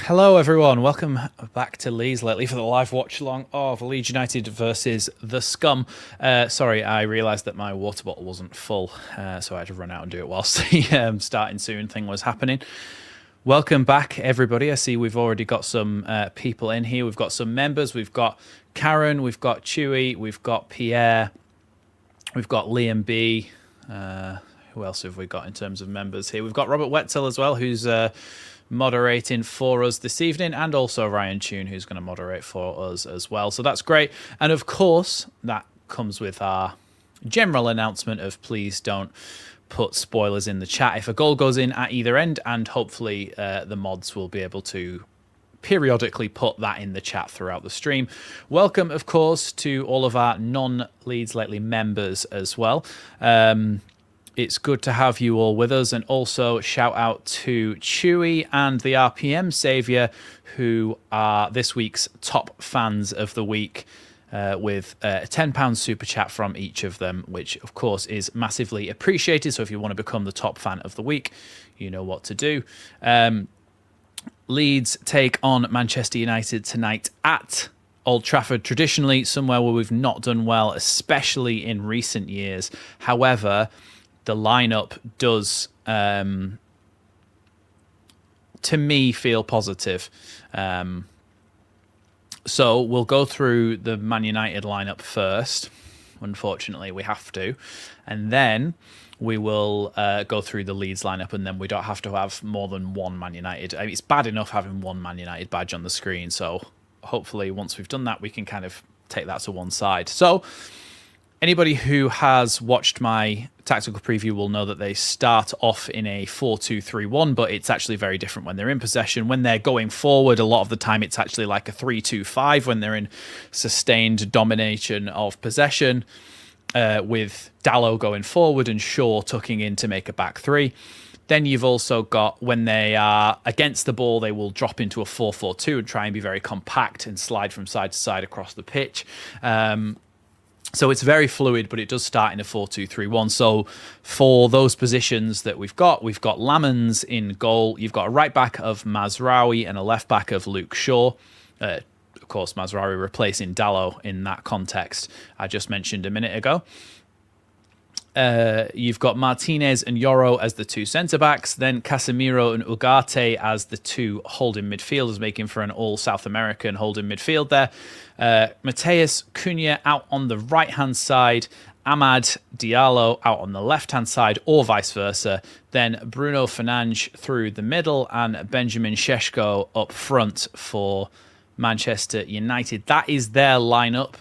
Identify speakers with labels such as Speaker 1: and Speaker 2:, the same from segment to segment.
Speaker 1: Hello, everyone. Welcome back to Leeds lately for the live watch along of Leeds United versus the Scum. Sorry, I realised that my water bottle wasn't full, so I had to run out and do it whilst the starting soon thing was happening. Welcome back, everybody. I see we've already got some people in here. We've got some members. We've got Karen, we've got Chewy, we've got Pierre, we've got Liam B. Who else have we got in terms of members here? We've got Robert Wetzel as well, who's moderating for us this evening, and also Ryan Tune, who's going to moderate for us as well. So that's great. And of course, that comes with our general announcement of please don't put spoilers in the chat if a goal goes in at either end, and hopefully the mods will be able to periodically put that in the chat throughout the stream. Welcome, of course, to all of our non-Leeds Lately members as well. It's good to have you all with us, and also shout out to Chewy and the RPM Saviour, who are this week's top fans of the week, with a £10 super chat from each of them, which of course is massively appreciated. So if you want to become the top fan of the week, you know what to do. Leeds take on Manchester United tonight at Old Trafford, traditionally somewhere where we've not done well, especially in recent years. However, the lineup does, to me, feel positive. So we'll go through the Man United lineup first. Unfortunately, we have to. And then we will go through the Leeds lineup, and then we don't have to have more than one Man United. I mean, it's bad enough having one Man United badge on the screen. So hopefully once we've done that, we can kind of take that to one side. So anybody who has watched my tactical preview will know that they start off in a 4-2-3-1, but it's actually very different when they're in possession. When they're going forward, a lot of the time it's actually like a 3-2-5 when they're in sustained domination of possession, with Dalot going forward and Shaw tucking in to make a back three. Then you've also got, when they are against the ball, they will drop into a 4-4-2 and try and be very compact and slide from side to side across the pitch. So it's very fluid, but it does start in a 4-2-3-1. So for those positions that we've got Lamans in goal. You've got a right back of Mazraoui and a left back of Luke Shaw. Of course, Mazraoui replacing Dalot in that context I just mentioned a minute ago. You've got Martinez and Yoro as the two centre-backs, then Casemiro and Ugarte as the two holding midfielders, making for an all-South American holding midfield there. Mateus Cunha out on the right-hand side, Amad Diallo out on the left-hand side, or vice versa. Then Bruno Fernandes through the middle, and Benjamin Šeško up front for Manchester United. That is their lineup.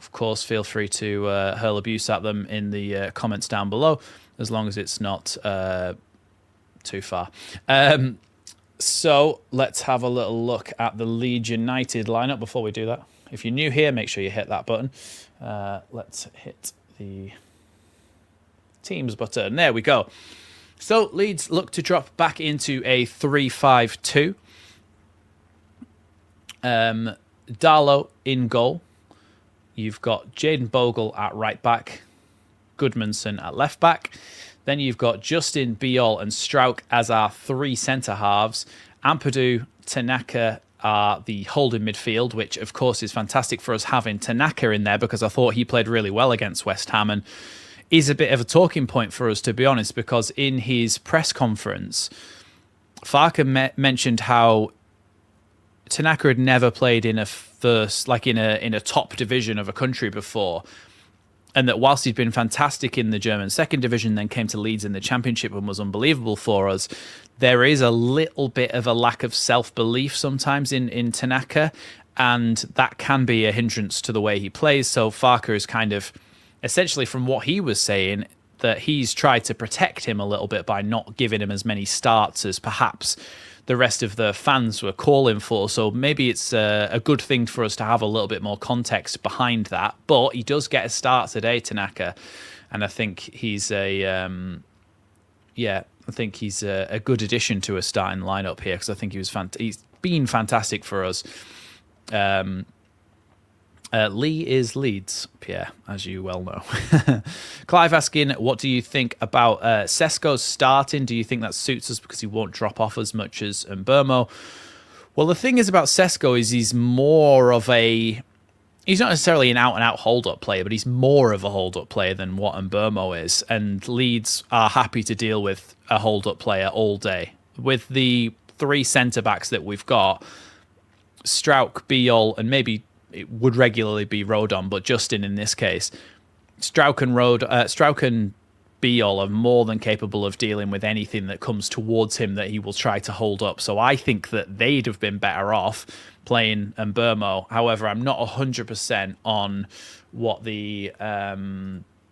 Speaker 1: Of course, feel free to hurl abuse at them in the comments down below, as long as it's not too far. So let's have a little look at the Leeds United lineup before we do that. If you're new here, make sure you hit that button. Let's hit the Teams button. There we go. So Leeds look to drop back into a 3-5-2. Dalot in goal. You've got Jayden Bogle at right back, Goodmanson at left back. Then you've got Justin, Biol and Strauch as our three centre-halves. Ampadu, Tanaka are the holding midfield, which of course is fantastic for us having Tanaka in there, because I thought he played really well against West Ham and is a bit of a talking point for us, to be honest, because in his press conference, Farke mentioned how Tanaka had never played in a first, like in a top division of a country before, and that whilst he'd been fantastic in the German second division, then came to Leeds in the Championship and was unbelievable for us, there is a little bit of a lack of self-belief sometimes in Tanaka, and that can be a hindrance to the way he plays. So Farke is kind of, essentially from what he was saying, that he's tried to protect him a little bit by not giving him as many starts as perhaps the rest of the fans were calling for. So maybe it's a good thing for us to have a little bit more context behind that. But he does get a start today, Tanaka, and I think he's a good addition to a starting lineup here, because I think he's been fantastic for us. Lee is Leeds, Pierre, as you well know. Clive asking, what do you think about Sesko starting? Do you think that suits us because he won't drop off as much as Mbeumo? Well, the thing is about Sesko is he's more of a... He's not necessarily an out-and-out hold-up player, but he's more of a hold-up player than what Mbeumo is. And Leeds are happy to deal with a hold-up player all day. With the 3 centre-backs that we've got, Struijk, Biol, and maybe it would regularly be Rodon, but Justin in this case, Struijk and Biol are more than capable of dealing with anything that comes towards him that he will try to hold up. So I think that they'd have been better off playing Mbeumo. However, I'm not 100% on what the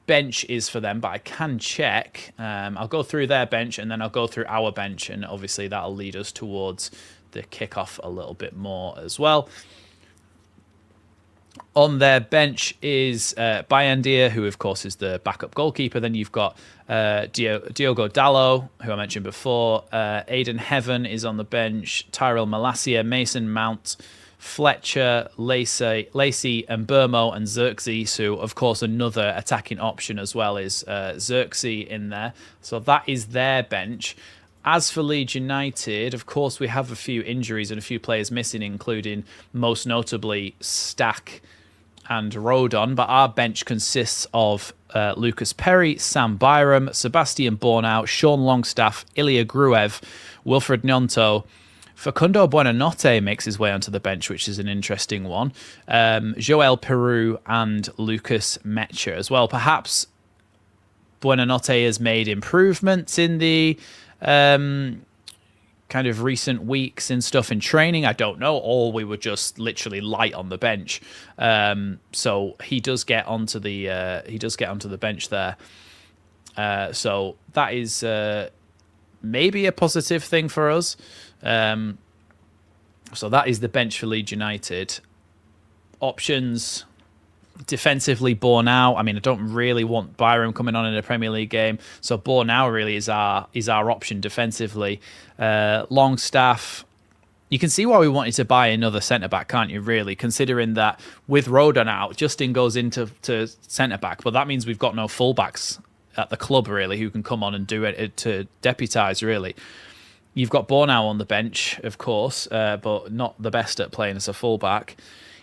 Speaker 1: bench is for them, but I can check. I'll go through their bench and then I'll go through our bench, and obviously that'll lead us towards the kickoff a little bit more as well. On their bench is Bayandir, who of course is the backup goalkeeper. Then you've got Diogo Dalot, who I mentioned before. Aidan Heaven is on the bench. Tyrell Malacia, Mason Mount, Fletcher, Lacey, Mbeumo, and Xerxes, who of course another attacking option as well is Xerxes in there. So that is their bench. As for Leeds United, of course, we have a few injuries and a few players missing, including most notably Stack and Rodon. But our bench consists of Lucas Perry, Sam Byram, Sebastian Bornau, Sean Longstaff, Ilya Gruev, Wilfred Gnonto. Facundo Buonanotte makes his way onto the bench, which is an interesting one. Joel Peru and Lucas Metcher as well. Perhaps Buonanotte has made improvements in the kind of recent weeks and stuff in training. I don't know, or we were just literally light on the bench. So he does get onto the bench there. So that is maybe a positive thing for us. So that is the bench for Leeds United. Options. Defensively, Bornau. I mean, I don't really want Byram coming on in a Premier League game, so Bornau really is our option defensively. Longstaff. You can see why we wanted to buy another centre back, can't you? Really, considering that with Rodon out, Justin goes into centre back, but that means we've got no fullbacks at the club really who can come on and do it to deputise. Really, you've got Bornau on the bench, of course, but not the best at playing as a fullback.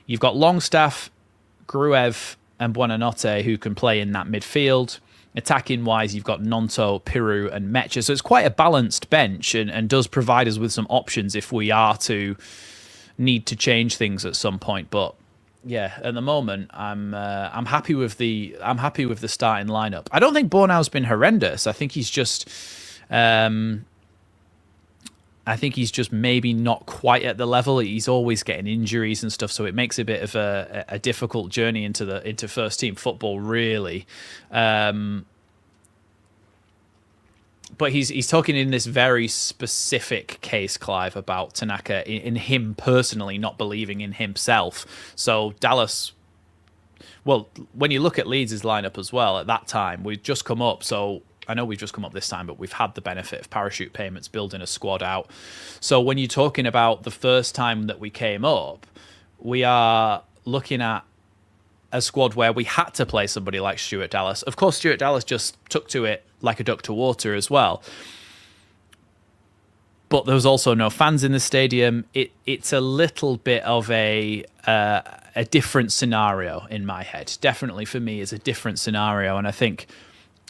Speaker 1: You've got Longstaff, Gruev and Buonanotte who can play in that midfield. Attacking wise, you've got Gnonto, Piru and Metcher. So it's quite a balanced bench and does provide us with some options if we are to need to change things at some point. But yeah, at the moment I'm happy with the starting lineup. I don't think Bornau's been horrendous. I think he's just maybe not quite at the level. He's always getting injuries and stuff, so it makes a bit of a difficult journey into first team football, really. But he's talking in this very specific case, Clive, about Tanaka in him personally not believing in himself. So Dallas. Well, when you look at Leeds' lineup as well, at that time we'd just come up. So I know we've just come up this time, but we've had the benefit of parachute payments, building a squad out. So when you're talking about the first time that we came up, we are looking at a squad where we had to play somebody like Stuart Dallas. Of course, Stuart Dallas just took to it like a duck to water as well. But there was also no fans in the stadium. It's a little bit of a different scenario in my head. Definitely for me is a different scenario, and I think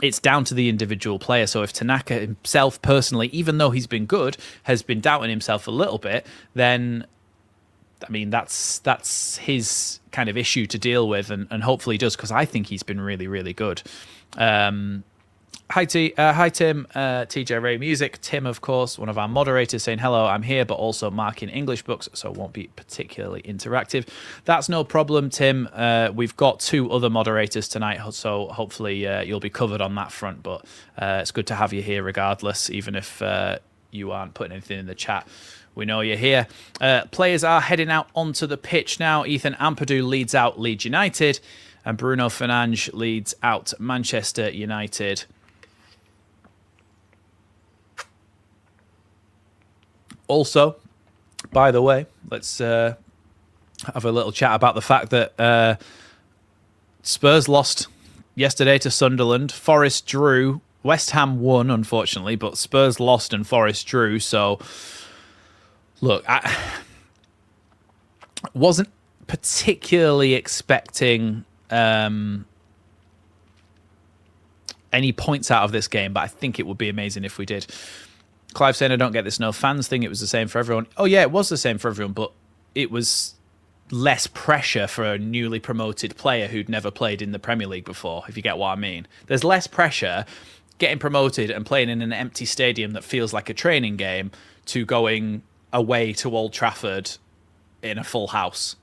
Speaker 1: it's down to the individual player. So if Tanaka himself personally, even though he's been good, has been doubting himself a little bit, then I mean that's his kind of issue to deal with, and hopefully he does, because I think he's been really, really good. Hi Tim, TJ Ray Music. Tim, of course, one of our moderators, saying hello, I'm here, but also marking English books, so it won't be particularly interactive. That's no problem, Tim. We've got 2 other moderators tonight, so hopefully you'll be covered on that front, but it's good to have you here regardless, even if you aren't putting anything in the chat. We know you're here. Players are heading out onto the pitch now. Ethan Ampadu leads out Leeds United, and Bruno Fernandes leads out Manchester United. Also, by the way, let's have a little chat about the fact that Spurs lost yesterday to Sunderland. Forest drew. West Ham won, unfortunately, but Spurs lost and Forest drew. So, look, Wasn't particularly expecting any points out of this game, but I think it would be amazing if we did. Clive saying, I don't get this no fans thing. It was the same for everyone. Oh, yeah, it was the same for everyone, but it was less pressure for a newly promoted player who'd never played in the Premier League before, if you get what I mean. There's less pressure getting promoted and playing in an empty stadium that feels like a training game to going away to Old Trafford in a full house.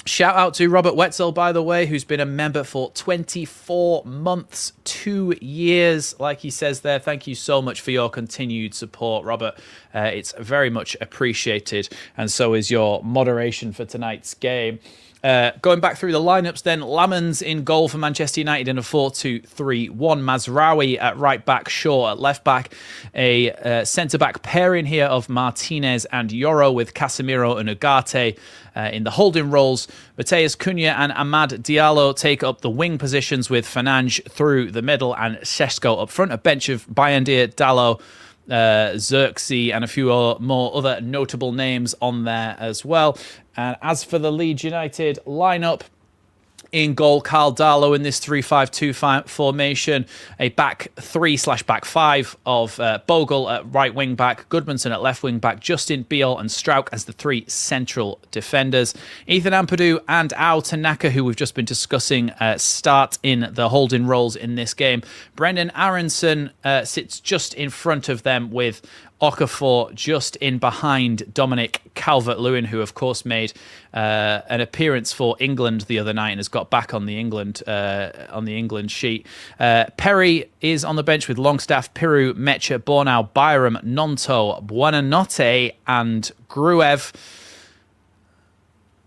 Speaker 1: Shout out to Robert Wetzel, by the way, who's been a member for 24 months, 2 years, like he says there. Thank you so much for your continued support, Robert. It's very much appreciated, and so is your moderation for tonight's game. Going back through the lineups then, Lamans in goal for Manchester United in a 4-2-3-1. Mazraoui at right back, Shaw at left back. A centre-back pairing here of Martinez and Yoro with Casemiro and Ugarte in the holding roles. Mateus Cunha and Amad Diallo take up the wing positions with Fernandes through the middle and Šeško up front. A bench of Bayendir, Dallo, Xerxes and a few more other notable names on there as well. And as for the Leeds United lineup, in goal, Carl Darlow in this 3-5-2 formation, a back 3/back 5 of Bogle at right wing back, Goodmanson at left wing back, Justin, Biol and Strauch as the 3 central defenders. Ethan Ampadu and Ao Tanaka, who we've just been discussing, start in the holding roles in this game. Brendan Aronson sits just in front of them with Okafor just in behind Dominic Calvert-Lewin, who of course made an appearance for England the other night and has got back on the England sheet. Perry is on the bench with Longstaff, Piru, Mecha, Bornau, Byram, Nonto, Buonanotte and Gruev.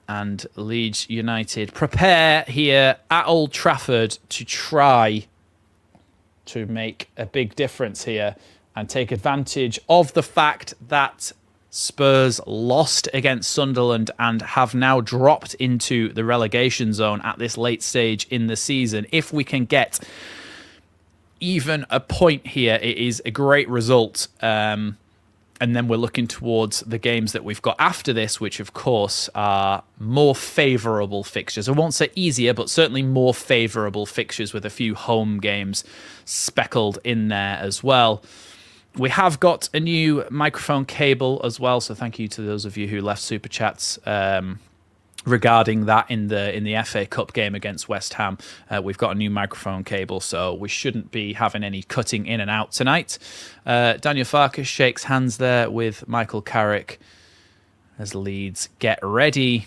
Speaker 1: And Leeds United prepare here at Old Trafford to try to make a big difference here and take advantage of the fact that Spurs lost against Sunderland and have now dropped into the relegation zone at this late stage in the season. If we can get even a point here, it is a great result. And then we're looking towards the games that we've got after this, which of course are more favourable fixtures. I won't say easier, but certainly more favourable fixtures with a few home games speckled in there as well. We have got a new microphone cable as well, so thank you to those of you who left super chats regarding that in the FA Cup game against West Ham. We've got a new microphone cable, so we shouldn't be having any cutting in and out tonight. Daniel Farkas shakes hands there with Michael Carrick as Leeds get ready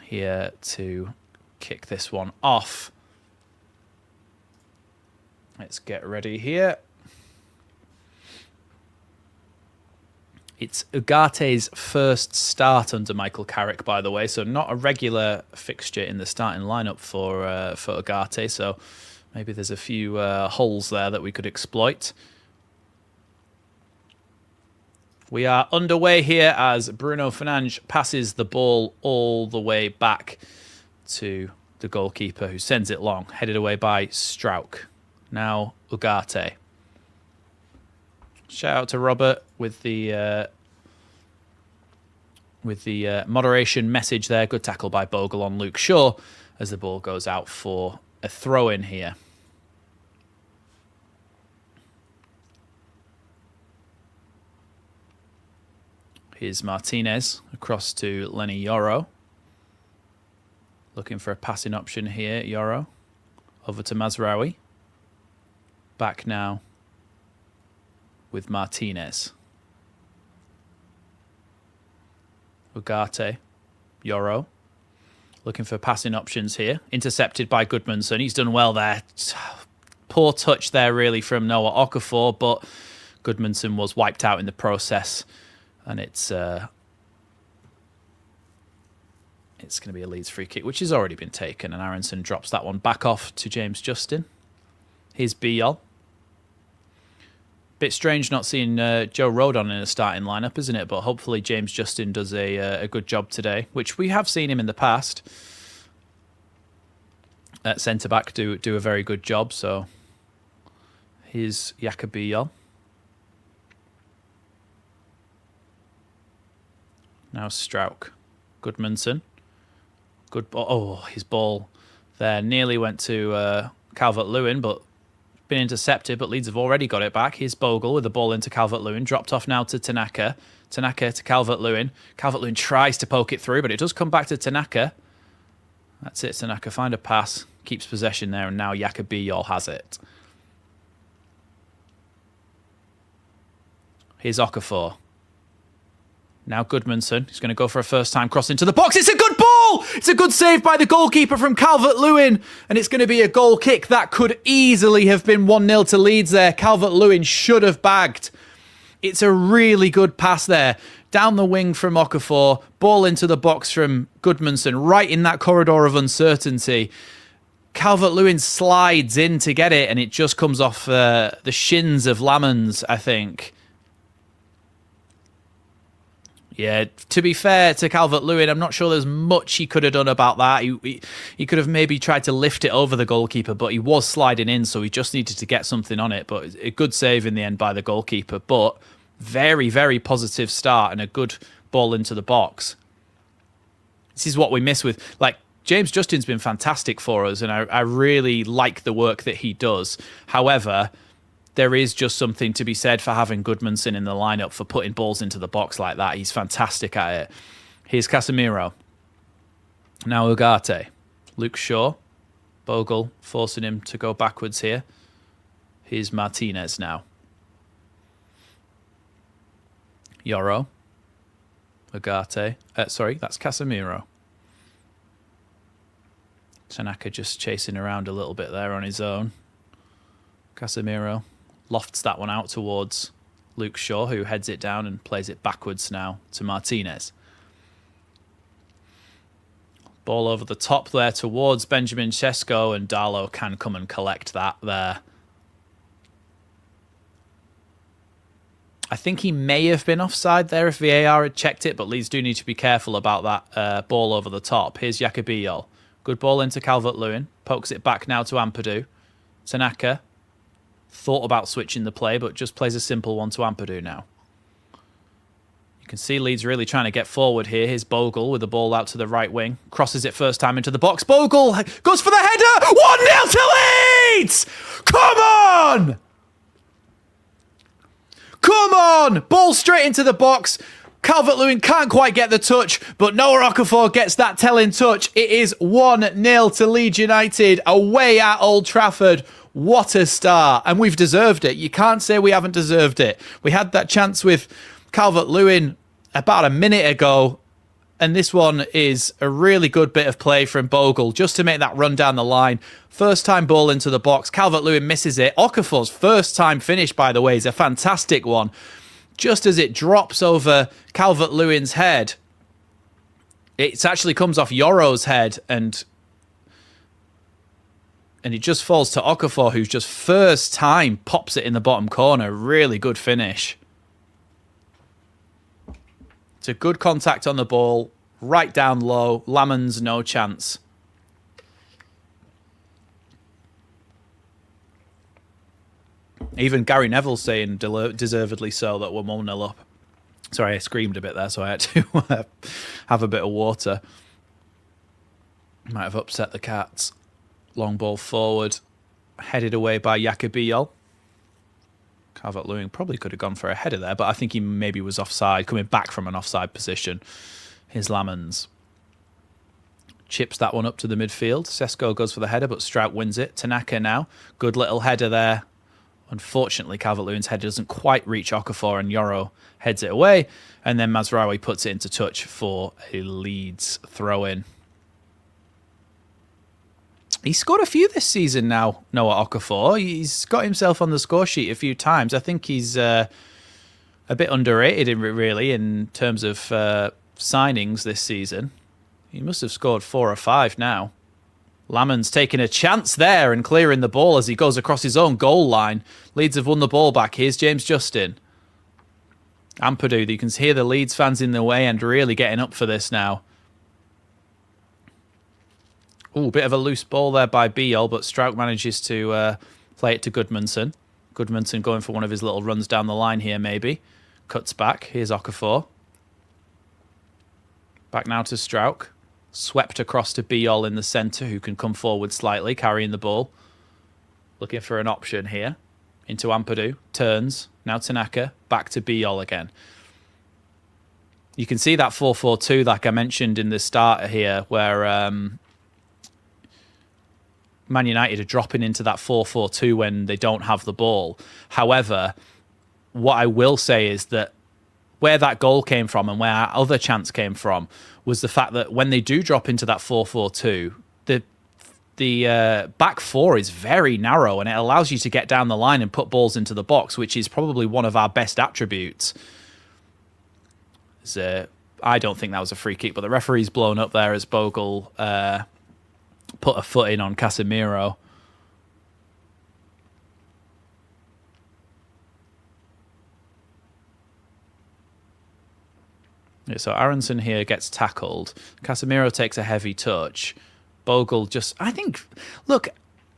Speaker 1: here to kick this one off. Let's get ready here. It's Ugarte's first start under Michael Carrick, by the way, so not a regular fixture in the starting lineup for Ugarte, so maybe there's a few holes there that we could exploit. We are underway here as Bruno Fernandes passes the ball all the way back to the goalkeeper, who sends it long, headed away by Strauch. Now Ugarte. Shout out to Robert with the moderation message there. Good tackle by Bogle on Luke Shaw as the ball goes out for a throw-in here. Here's Martinez across to Lenny Yoro. Looking for a passing option here, Yoro. Over to Mazraoui. Back now with Martinez. Ugarte, Yoro, looking for passing options here. Intercepted by Goodmanson. He's done well there. Poor touch there, really, from Noah Okafor, but Goodmanson was wiped out in the process, and it's going to be a Leeds free kick, which has already been taken, and Aronson drops that one back off to James Justin. Here's Biol. Bit strange not seeing Joe Rodon in a starting lineup, isn't it? But hopefully James Justin does a good job today, which we have seen him in the past at centre-back do a very good job. So here's Jakob Biol. Now Strauch. Goodmanson. Good ball. Oh, his ball there nearly went to Calvert-Lewin, but been intercepted, but Leeds have already got it back. Here's Bogle with the ball into Calvert-Lewin. Dropped off now to Tanaka. Tanaka to Calvert-Lewin. Calvert-Lewin tries to poke it through, but it does come back to Tanaka. That's it, Tanaka. Find a pass. Keeps possession there, and now Yakubiyol has it. Here's Okafor. Now Goodmanson. He's going to go for a first-time cross into the box. It's a good ball! It's a good save by the goalkeeper from Calvert-Lewin. And it's going to be a goal kick. That could easily have been 1-0 to Leeds there. Calvert-Lewin should have bagged. It's a really good pass there. Down the wing from Okafor. Ball into the box from Goodmanson. Right in that corridor of uncertainty. Calvert-Lewin slides in to get it. And it just comes off the shins of Lamans, I think. Yeah, to be fair to Calvert-Lewin, I'm not sure there's much he could have done about that. He could have maybe tried to lift it over the goalkeeper, but he was sliding in, so he just needed to get something on it. But a good save in the end by the goalkeeper. But very, very positive start and a good ball into the box. This is what we miss with... Like, James Justin's been fantastic for us, and I really like the work that he does. However... there is just something to be said for having Goodmanson in the lineup for putting balls into the box like that. He's fantastic at it. Here's Casemiro. Now Ugarte. Luke Shaw. Bogle forcing him to go backwards here. Here's Martinez now. Yoro. Ugarte. Sorry, that's Casemiro. Tanaka just chasing around a little bit there on his own. Casemiro lofts that one out towards Luke Shaw, who heads it down and plays it backwards now to Martinez. Ball over the top there towards Benjamin Sesko, and Darlow can come and collect that there. I think he may have been offside there if VAR had checked it, but Leeds do need to be careful about that ball over the top. Here's Yakubiyol. Good ball into Calvert-Lewin. Pokes it back now to Ampadu. Tanaka. Thought about switching the play, but just plays a simple one to Ampadu now. You can see Leeds really trying to get forward here. Here's Bogle with the ball out to the right wing. Crosses it first time into the box. Bogle goes for the header. 1-0 to Leeds! Come on! Come on! Ball straight into the box. Calvert-Lewin can't quite get the touch, but Noah Okafor gets that telling touch. It is 1-0 to Leeds United away at Old Trafford. What a start. And we've deserved it. You can't say we haven't deserved it. We had that chance with Calvert-Lewin about a minute ago, and this one is a really good bit of play from Bogle just to make that run down the line. First time ball into the box. Calvert-Lewin misses it. Okafor's first time finish, by the way, is a fantastic one. Just as it drops over Calvert-Lewin's head, it actually comes off Yoro's head, and it just falls to Okafor, who's just first time pops it in the bottom corner. Really good finish. It's a good contact on the ball, right down low. Lamans, no chance. Even Gary Neville saying deservedly so that we're 1-0 up. Sorry, I screamed a bit there, so I had to have a bit of water. Might have upset the cats. Long ball forward, headed away by Yakubiyol. Calvert-Lewin probably could have gone for a header there, but I think he maybe was offside, coming back from an offside position. Here's Lamans. Chips that one up to the midfield. Sesko goes for the header, but Strout wins it. Tanaka now. Good little header there. Unfortunately, Calvert-Lewin's header doesn't quite reach Okafor, and Yoro heads it away. And then Mazraoui puts it into touch for a Leeds throw-in. He's scored a few this season now, Noah Okafor. He's got himself on the score sheet a few times. I think he's a bit underrated, really, in terms of signings this season. He must have scored 4 or 5 now. Lamans taking a chance there and clearing the ball as he goes across his own goal line. Leeds have won the ball back. Here's James Justin. Ampadu, you can hear the Leeds fans in the way and really getting up for this now. Ooh, bit of a loose ball there by Biol, but Strauch manages to play it to Goodmanson. Goodmanson going for one of his little runs down the line here, maybe. Cuts back. Here's Okafor. Back now to Strauch. Swept across to Biol in the centre, who can come forward slightly, carrying the ball. Looking for an option here. Into Ampadu. Turns. Now Tanaka. Back to Biol again. You can see that 4-4-2, like I mentioned in the starter here, where Man United are dropping into that 4-4-2 when they don't have the ball. However, what I will say is that where that goal came from and where our other chance came from was the fact that when they do drop into that 4-4-2, the back four is very narrow and it allows you to get down the line and put balls into the box, which is probably one of our best attributes. I don't think that was a free kick, but the referee's blown up there as Bogle put a foot in on Casemiro. So Aronson here gets tackled. Casemiro takes a heavy touch. Bogle just... I think... Look,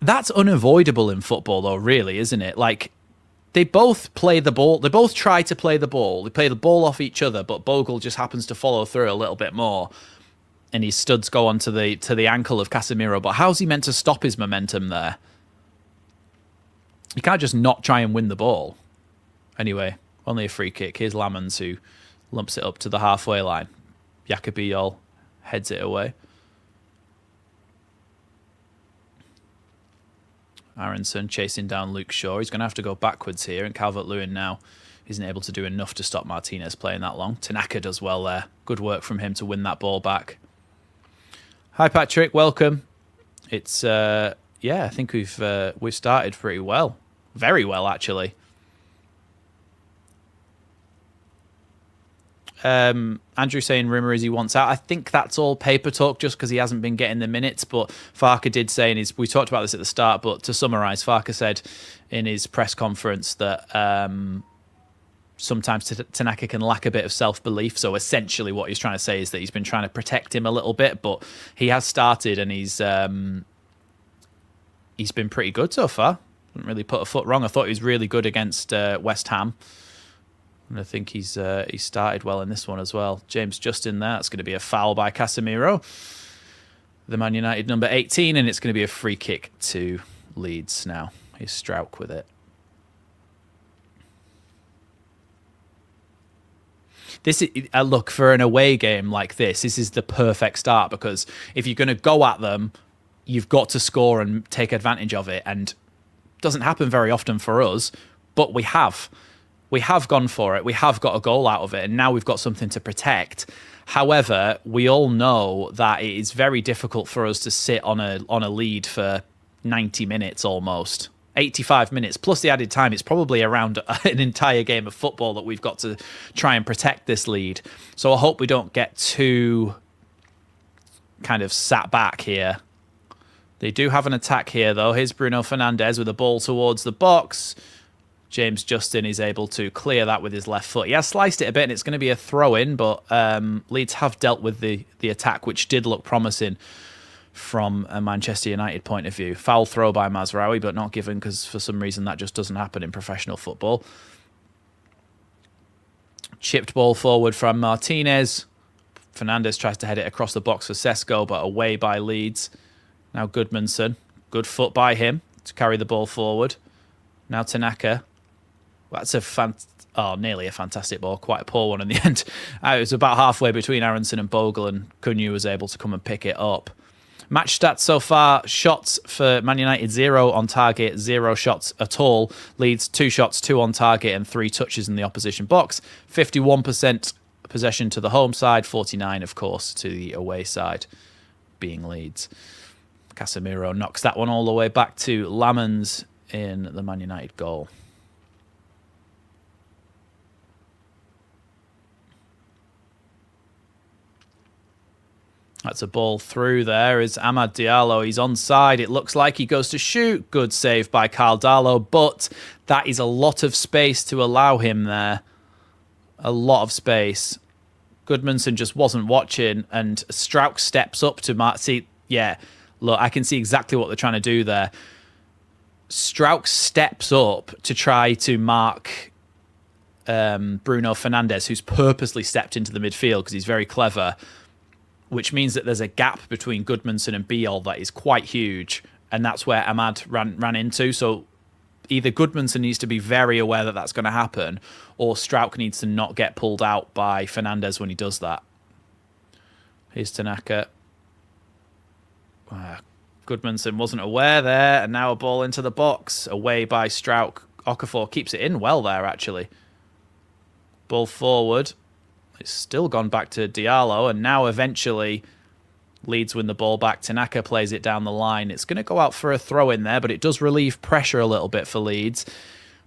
Speaker 1: that's unavoidable in football, though, really, isn't it? Like, they both play the ball. They both try to play the ball. They play the ball off each other, but Bogle just happens to follow through a little bit more. And his studs go on to the ankle of Casemiro. But how's he meant to stop his momentum there? You can't just not try and win the ball. Anyway, only a free kick. Here's Lamans, who lumps it up to the halfway line. Jakubijol heads it away. Aronson chasing down Luke Shaw. He's going to have to go backwards here, and Calvert-Lewin now isn't able to do enough to stop Martinez playing that long. Tanaka does well there. Good work from him to win that ball back. Hi, Patrick. Welcome. It's I think we've started pretty well. Very well, actually. Andrew saying Rimmer is he wants out. I think that's all paper talk just because he hasn't been getting the minutes, but Farke did say we talked about this at the start, but to summarise, Farke said in his press conference that sometimes Tanaka can lack a bit of self-belief, so essentially what he's trying to say is that he's been trying to protect him a little bit, but he has started and he's been pretty good so far. Didn't really put a foot wrong. I thought he was really good against West Ham. And I think he started well in this one as well. James Justin there. That's going to be a foul by Casemiro. The Man United number 18, and it's going to be a free kick to Leeds now. Here's Strauch with it. This is, look, for an away game like this is the perfect start, because if you're going to go at them, you've got to score and take advantage of it. And it doesn't happen very often for us, but we have. We have gone for it. We have got a goal out of it, and now we've got something to protect. However, we all know that it is very difficult for us to sit on a lead for 90 minutes almost. 85 minutes plus the added time. It's probably around an entire game of football that we've got to try and protect this lead. So I hope we don't get too kind of sat back here. They do have an attack here, though. Here's Bruno Fernandes with a ball towards the box. James Justin is able to clear that with his left foot. He has sliced it a bit, and it's going to be a throw-in, but Leeds have dealt with the attack, which did look promising from a Manchester United point of view. Foul throw by Mazraoui, but not given, because for some reason that just doesn't happen in professional football. Chipped ball forward from Martinez. Fernandes tries to head it across the box for Sesko, but away by Leeds. Now Goodmanson. Good foot by him to carry the ball forward. Now Tanaka. That's nearly a fantastic ball. Quite a poor one in the end. It was about halfway between Aronson and Bogle, and Cunha was able to come and pick it up. Match stats so far. Shots for Man United, 0 on target, 0 shots at all. Leeds, 2 shots, 2 on target, and 3 touches in the opposition box. 51% possession to the home side, 49, of course, to the away side, being Leeds. Casemiro knocks that one all the way back to Lamans in the Man United goal. That's a ball through there. Is Amad Diallo. He's onside. It looks like he goes to shoot. Good save by Carl Darlow, but that is a lot of space to allow him there. A lot of space. Goodmanson just wasn't watching, and Strauch steps up to mark. See, yeah, look, I can see exactly what they're trying to do there. Strauch steps up to try to mark Bruno Fernandes, who's purposely stepped into the midfield because he's very clever. which means that there's a gap between Goodmanson and Biol that is quite huge, and that's where Ahmad ran into. So either Goodmanson needs to be very aware that that's going to happen, or Strauch needs to not get pulled out by Fernandez when he does that. Here's Tanaka. Goodmanson wasn't aware there, and now a ball into the box, away by Strauch. Okafor keeps it in well there, actually. Ball forward. It's still gone back to Diallo, and now eventually Leeds win the ball back. Tanaka plays it down the line. It's going to go out for a throw in there, but it does relieve pressure a little bit for Leeds.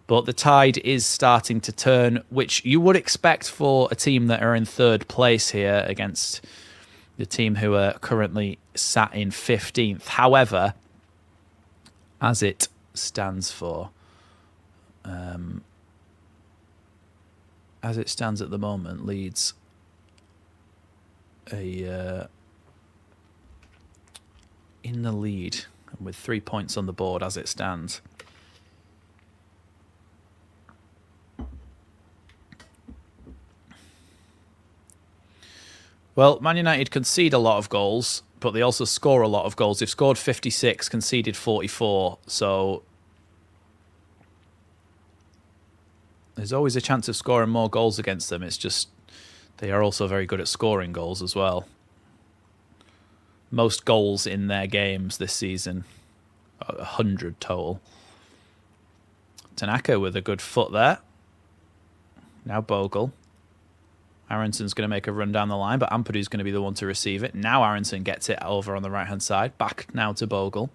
Speaker 1: But the tide is starting to turn, which you would expect for a team that are in third place here against the team who are currently sat in 15th. However, as it stands at the moment, Leeds in the lead with 3 points on the board as it stands. Well, Man United concede a lot of goals, but they also score a lot of goals. They've scored 56, conceded 44, so there's always a chance of scoring more goals against them. It's just they are also very good at scoring goals as well. Most goals in their games this season, 100 total. Tanaka with a good foot there. Now Bogle. Aronson's going to make a run down the line, but Ampadu's going to be the one to receive it. Now Aronson gets it over on the right-hand side. Back now to Bogle.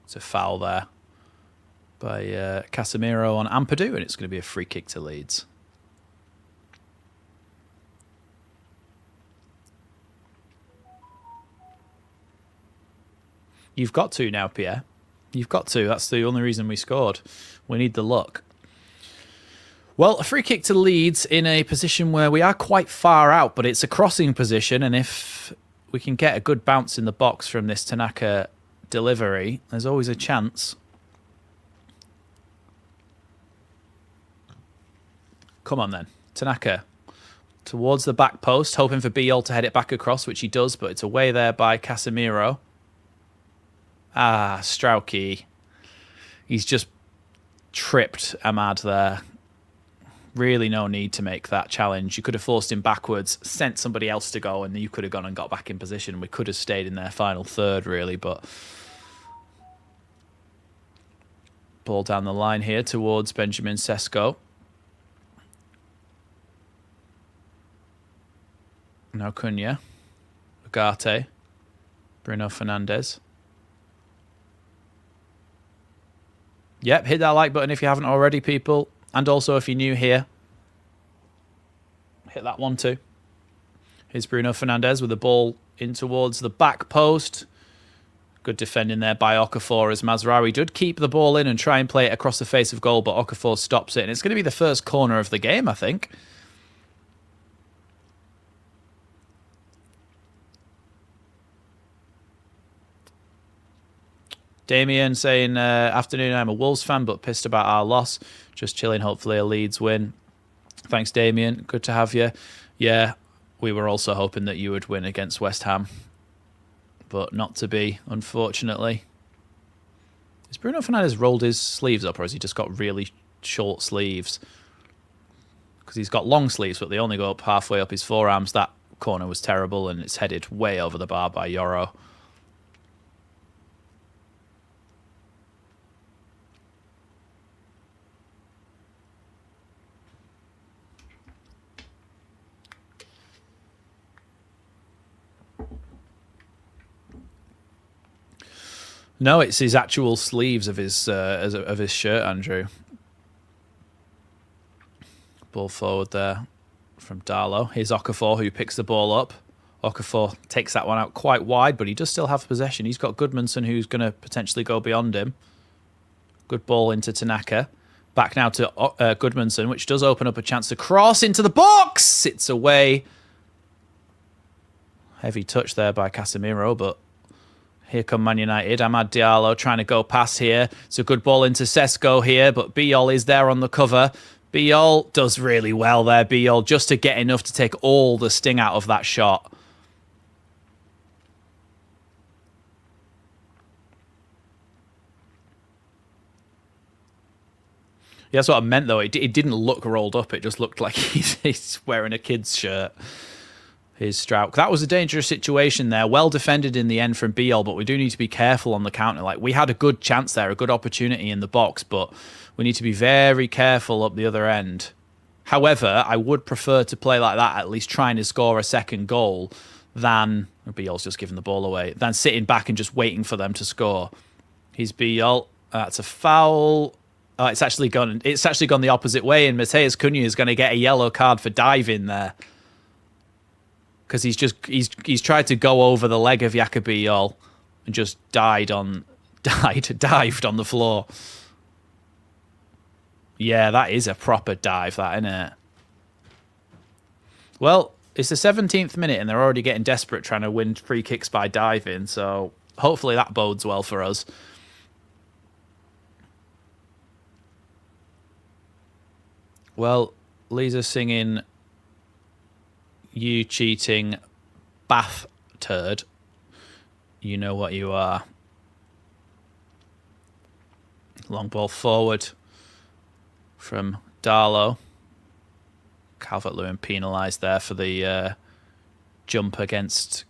Speaker 1: It's a foul there by Casemiro on Ampadu, and it's going to be a free kick to Leeds. You've got to now, Pierre. You've got to. That's the only reason we scored. We need the luck. Well, a free kick to Leeds in a position where we are quite far out, but it's a crossing position, and if we can get a good bounce in the box from this Tanaka delivery, there's always a chance. Come on then. Tanaka towards the back post, hoping for Biol to head it back across, which he does, but it's away there by Casemiro. Strauchy. He's just tripped Ahmad there. Really no need to make that challenge. You could have forced him backwards, sent somebody else to go, and you could have gone and got back in position. We could have stayed in their final third, really, but ball down the line here towards Benjamin Sesko. Now Cunha. Ugarte. Bruno Fernandes. Yep, hit that like button if you haven't already, people. And also, if you're new here, hit that one too. Here's Bruno Fernandes with the ball in towards the back post. Good defending there by Okafor as Mazraoui did keep the ball in and try and play it across the face of goal, but Okafor stops it. And it's going to be the first corner of the game, I think. Damien saying, afternoon, I'm a Wolves fan, but pissed about our loss. Just chilling, hopefully a Leeds win. Thanks, Damien. Good to have you. Yeah, we were also hoping that you would win against West Ham, but not to be, unfortunately. Has Bruno Fernandes rolled his sleeves up, or has he just got really short sleeves? Because he's got long sleeves, but they only go up halfway up his forearms. That corner was terrible, and it's headed way over the bar by Yoro. No, it's his actual sleeves of his shirt, Andrew. Ball forward there from Darlow. Here's Okafor, who picks the ball up. Okafor takes that one out quite wide, but he does still have possession. He's got Goodmanson, who's going to potentially go beyond him. Good ball into Tanaka. Back now to Goodmanson, which does open up a chance to cross into the box. It's away. Heavy touch there by Casemiro, but Here come Man United. Amad Diallo trying to go past here. It's a good ball into Sesko here, but Biol is there on the cover. Biol does really well there, Biol, just to get enough to take all the sting out of that shot. Yeah, that's what I meant, though. It didn't look rolled up. It just looked like he's wearing a kid's shirt. Here's Strauch. That was a dangerous situation there. Well defended in the end from Biol, but we do need to be careful on the counter. Like, we had a good chance there, a good opportunity in the box, but we need to be very careful up the other end. However, I would prefer to play like that, at least trying to score a second goal, than Biol's just giving the ball away, than sitting back and just waiting for them to score. Here's Biol. That's a foul. It's actually gone the opposite way, and Mateus Cunha is going to get a yellow card for diving there. Because he's tried to go over the leg of Biol and just dived on the floor. Yeah, that is a proper dive, that, isn't it? Well, it's the 17th minute and they're already getting desperate trying to win free kicks by diving, so hopefully that bodes well for us. Well, Lisa's singing "You Cheating Bath Turd. You know what you are." Long ball forward from Darlow. Calvert-Lewin penalised there for the jump against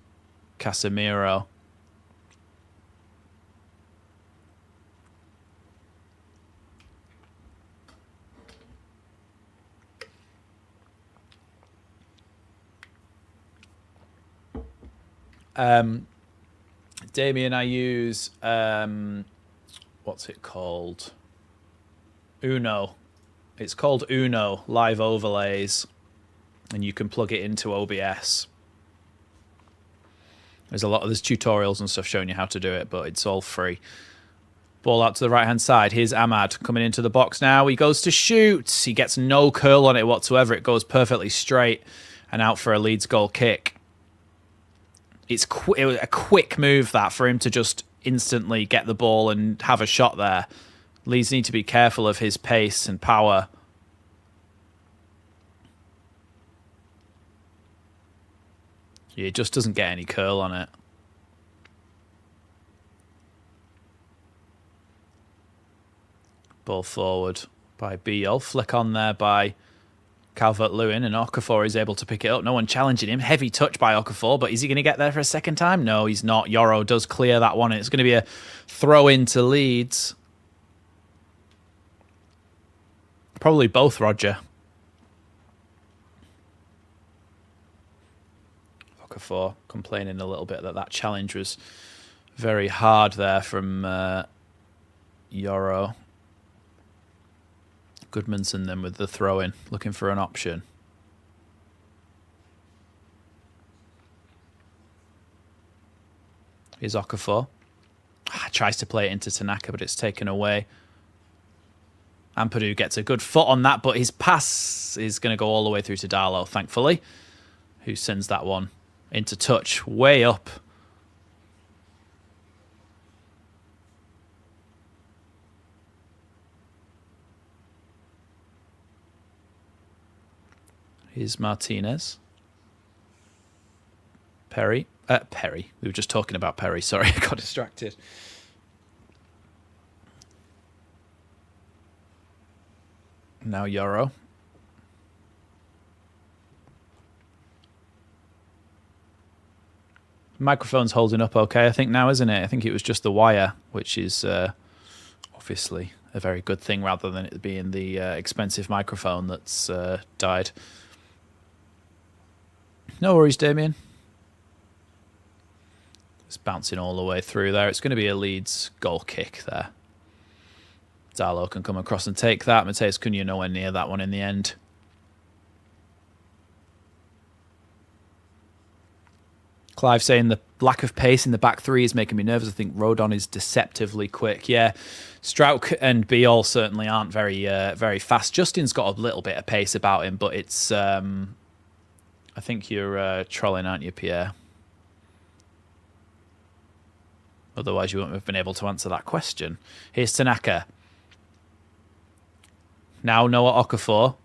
Speaker 1: Casemiro. Damien, I use what's it called? Uno. It's called Uno Live Overlays, and you can plug it into OBS. There's tutorials and stuff showing you how to do it, but it's all free. Ball out to the right hand side. Here's Amad coming into the box now. He goes to shoot. He gets no curl on it whatsoever. It goes perfectly straight and out for a Leeds goal kick. It was a quick move that for him to just instantly get the ball and have a shot there. Leeds need to be careful of his pace and power. Yeah, it just doesn't get any curl on it. Ball forward by Biol. Flick on there by Calvert-Lewin, and Okafor is able to pick it up. No one challenging him. Heavy touch by Okafor, but is he going to get there for a second time? No, he's not. Yoro does clear that one, and it's going to be a throw-in to Leeds. Probably both, Roger. Okafor complaining a little bit that challenge was very hard there from Yoro. Goodmanson then with the throw-in, looking for an option. Here's Okafor. Tries to play it into Tanaka, but it's taken away. Ampadu gets a good foot on that, but his pass is going to go all the way through to Darlow, thankfully, who sends that one into touch, way up. Here's Martinez. Perry. Perry. We were just talking about Perry. Sorry, I got distracted. Now Yoro. Microphone's holding up okay, I think now, isn't it? I think it was just the wire, which is obviously a very good thing rather than it being the expensive microphone that's died. No worries, Damien. It's bouncing all the way through there. It's going to be a Leeds goal kick there. Darlow can come across and take that. Mateus Cunha nowhere near that one in the end. Clive saying the lack of pace in the back three is making me nervous. I think Rodon is deceptively quick. Yeah, Strauch and Biol certainly aren't very fast. Justin's got a little bit of pace about him, but it's... I think you're trolling, aren't you, Pierre? Otherwise, you wouldn't have been able to answer that question. Here's Tanaka. Now Noah Okafor.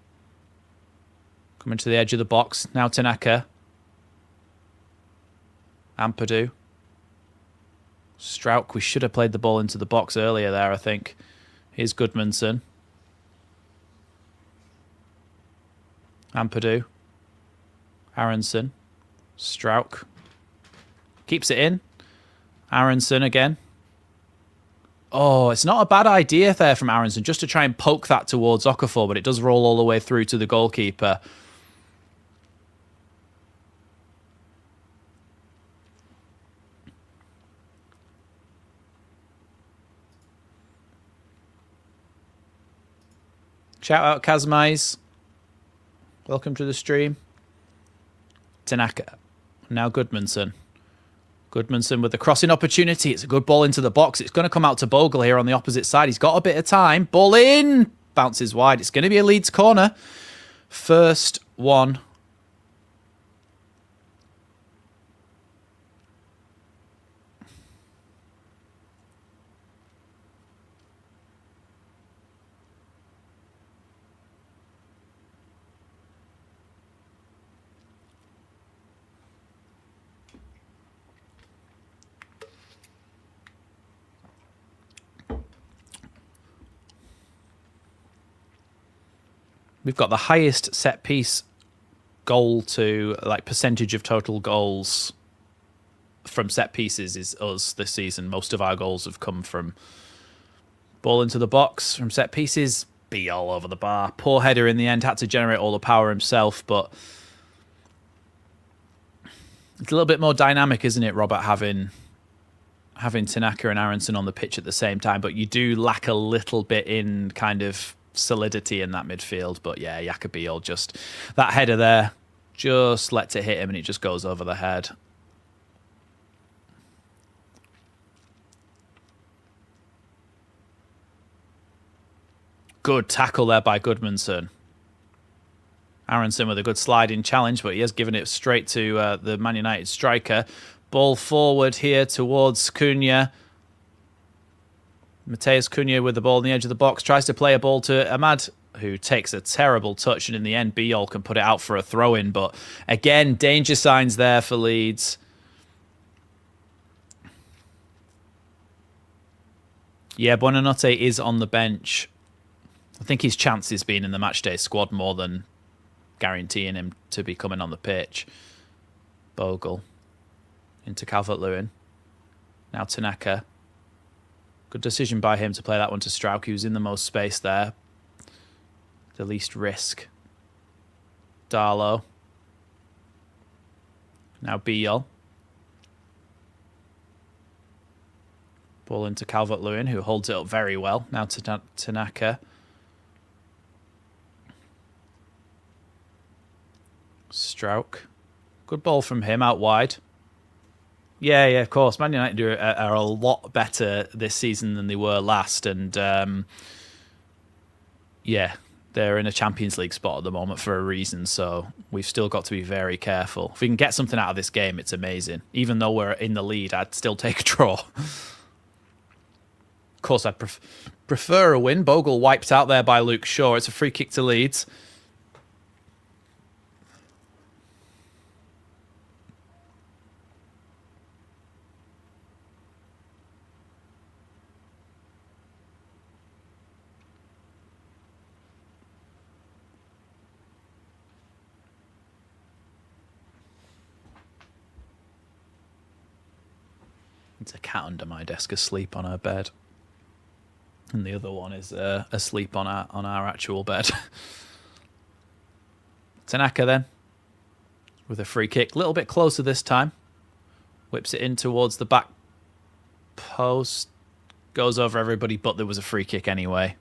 Speaker 1: Coming to the edge of the box. Now Tanaka. Ampadu. Strauch. We should have played the ball into the box earlier there, I think. Here's Goodmanson. Ampadu. Aronson. Strauch. Keeps it in. Aronson again. Oh, it's not a bad idea there from Aronson, just to try and poke that towards Okafor, but it does roll all the way through to the goalkeeper. Shout out Kazmais. Welcome to the stream. Tanaka. Now Goodmanson. Goodmanson with the crossing opportunity. It's a good ball into the box. It's going to come out to Bogle here on the opposite side. He's got a bit of time. Ball in. Bounces wide. It's going to be a Leeds corner. First one. We've got the highest set piece goal to like percentage of total goals from set pieces is us this season. Most of our goals have come from ball into the box from set pieces. Be all over the bar. Poor header in the end. Had to generate all the power himself, but it's a little bit more dynamic, isn't it, Robert, having Tanaka and Aronson on the pitch at the same time, but you do lack a little bit in kind of solidity in that midfield. But yeah, Jacobiol, just that header there, just lets it hit him and it just goes over the head. Good tackle there by Goodmanson. Aronson with a good sliding challenge, but he has given it straight to the Man United striker. Ball forward here towards Cunha. Mateus Cunha with the ball on the edge of the box. Tries to play a ball to Ahmad, who takes a terrible touch. And in the end, Biol can put it out for a throw-in. But again, danger signs there for Leeds. Yeah, Buonanotte is on the bench. I think his chance is being in the matchday squad more than guaranteeing him to be coming on the pitch. Bogle into Calvert-Lewin. Now Tanaka. Good decision by him to play that one to Strauch. He was in the most space there. The least risk. Darlow. Now Biol. Ball into Calvert-Lewin, who holds it up very well. Now to Tanaka. Strauch. Good ball from him out wide. Yeah, of course. Man United are a lot better this season than they were last. And, yeah, they're in a Champions League spot at the moment for a reason. So we've still got to be very careful. If we can get something out of this game, it's amazing. Even though we're in the lead, I'd still take a draw. Of course, I'd prefer a win. Bogle wiped out there by Luke Shaw. It's a free kick to Leeds. It's a cat under my desk asleep on her bed. And the other one is asleep on our actual bed. Tanaka then, with a free kick. A little bit closer this time. Whips it in towards the back post. Goes over everybody, but there was a free kick anyway.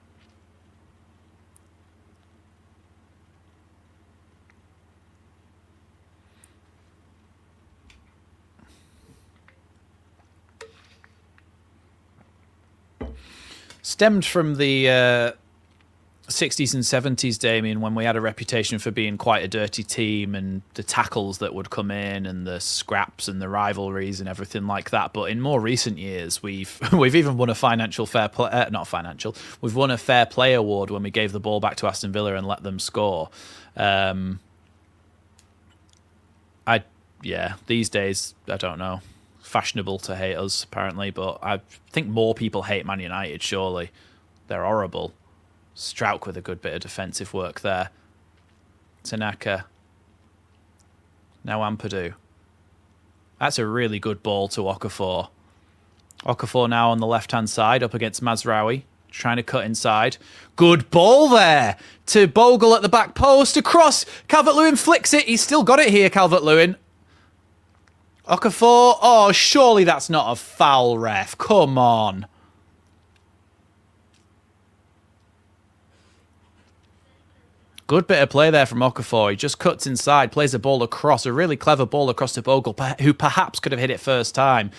Speaker 1: Stemmed from the 60s and 70s, Damien, when we had a reputation for being quite a dirty team, and the tackles that would come in and the scraps and the rivalries and everything like that. But in more recent years, we've even won a financial fair play, not financial, we've won a fair play award when we gave the ball back to Aston Villa and let them score. These days, I don't know. Fashionable to hate us, apparently, but I think more people hate Man United, surely. They're horrible. Strauch with a good bit of defensive work there. Tanaka. Now Ampadu. That's a really good ball to Okafor. Okafor now on the left-hand side up against Mazraoui. Trying to cut inside. Good ball there to Bogle at the back post. Across. Calvert-Lewin flicks it. He's still got it here, Calvert-Lewin. Okafor. Oh, surely that's not a foul, ref. Come on. Good bit of play there from Okafor. He just cuts inside, plays the ball across. A really clever ball across to Bogle, who perhaps could have hit it first time.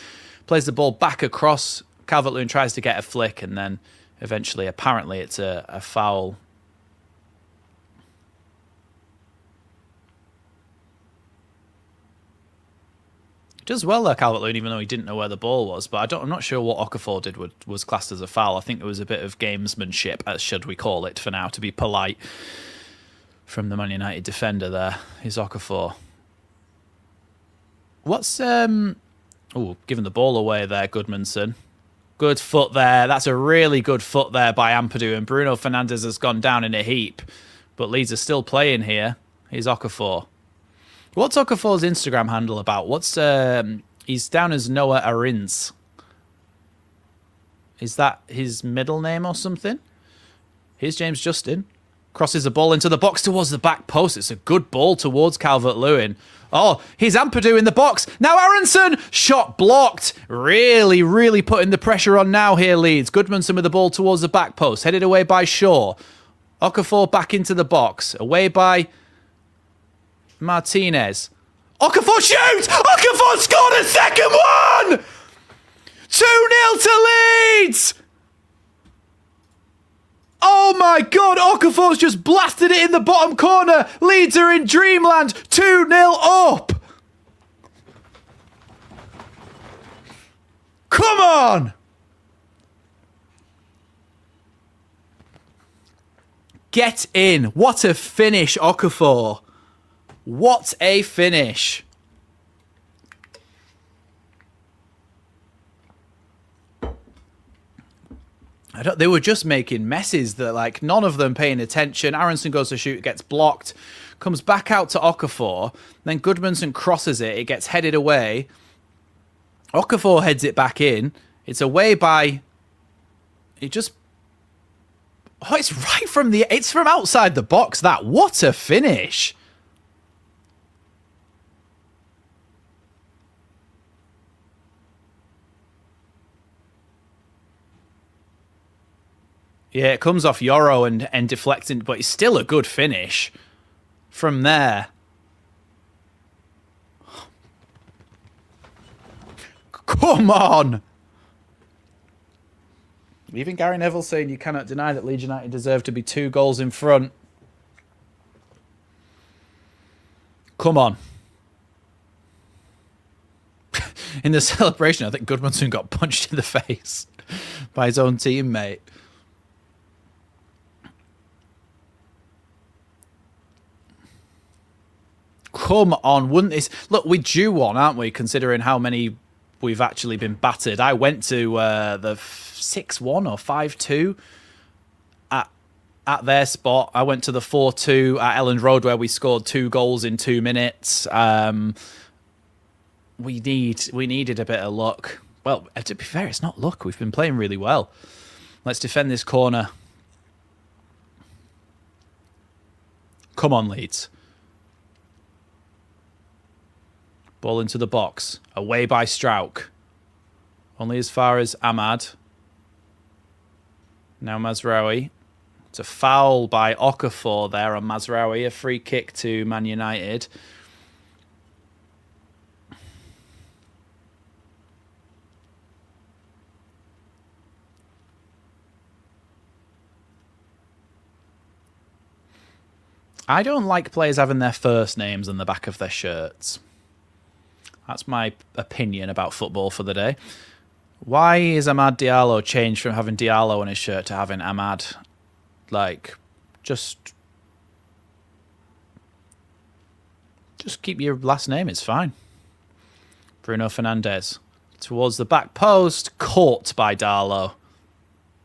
Speaker 1: Plays the ball back across. Calvert-Lewin tries to get a flick, and then eventually, apparently, it's a foul. He does well there, Calvert-Lewin, even though he didn't know where the ball was. But I'm not sure what Okafor did was classed as a foul. I think there was a bit of gamesmanship, as should we call it, for now, to be polite, from the Man United defender there. Is Okafor. What's giving the ball away there, Goodmanson. Good foot there. That's a really good foot there by Ampadu, and Bruno Fernandes has gone down in a heap. But Leeds are still playing here. Here's Okafor. What's Okafor's Instagram handle about? He's down as Noah Arins. Is that his middle name or something? Here's James Justin. Crosses the ball into the box towards the back post. It's a good ball towards Calvert-Lewin. Oh, here's Ampadu in the box. Now Aronson. Shot blocked. Really, really putting the pressure on now here, Leeds. Goodmanson with the ball towards the back post. Headed away by Shaw. Okafor back into the box. Away by Martinez. Okafor shoots! Okafor scored a second one! 2-0 to Leeds! Oh my God, Okafor's just blasted it in the bottom corner. Leeds are in dreamland, 2-0 up. Come on. Get in. What a finish, Okafor. What a finish. They were just making messes that, like, none of them paying attention. Aronson goes to shoot, gets blocked, comes back out to Okafor. Then Goodmanson crosses it. It gets headed away. Okafor heads it back in. It's away by... it's right from it's from outside the box, that. What a finish. Yeah, it comes off Yoro and deflecting, but it's still a good finish from there. Come on! Even Gary Neville saying you cannot deny that Leeds United deserve to be 2 goals in front. Come on. In the celebration, I think Goodmanson got punched in the face by his own teammate. Come on, wouldn't this... Look, we're due one, aren't we, considering how many we've actually been battered. I went to the 6-1 or 5-2 at their spot. I went to the 4-2 at Elland Road where we scored 2 goals in 2 minutes. We needed a bit of luck. Well, to be fair, it's not luck. We've been playing really well. Let's defend this corner. Come on, Leeds. Ball into the box. Away by Strauch. Only as far as Ahmad. Now Mazraoui. It's a foul by Okafor there on Mazraoui. A free kick to Man United. I don't like players having their first names on the back of their shirts. That's my opinion about football for the day. Why is Amad Diallo changed from having Diallo on his shirt to having Amad? Like, just keep your last name, it's fine. Bruno Fernandes towards the back post, caught by Darlow,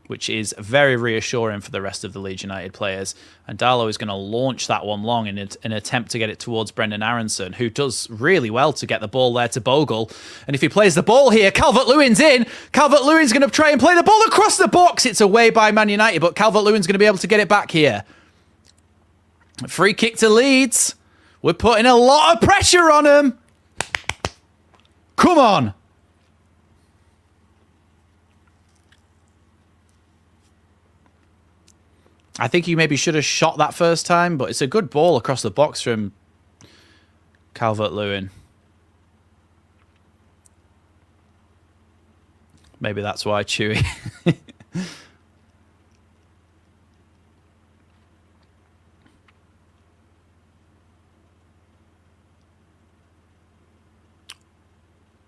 Speaker 1: which is very reassuring for the rest of the Leeds United players. And Darlow is going to launch that one long in an attempt to get it towards Brendan Aronson, who does really well to get the ball there to Bogle. And if he plays the ball here, Calvert-Lewin's in. Calvert-Lewin's going to try and play the ball across the box. It's away by Man United, but Calvert-Lewin's going to be able to get it back here. Free kick to Leeds. We're putting a lot of pressure on him. Come on. I think he maybe should have shot that first time, but it's a good ball across the box from Calvert-Lewin. Maybe that's why Chewy.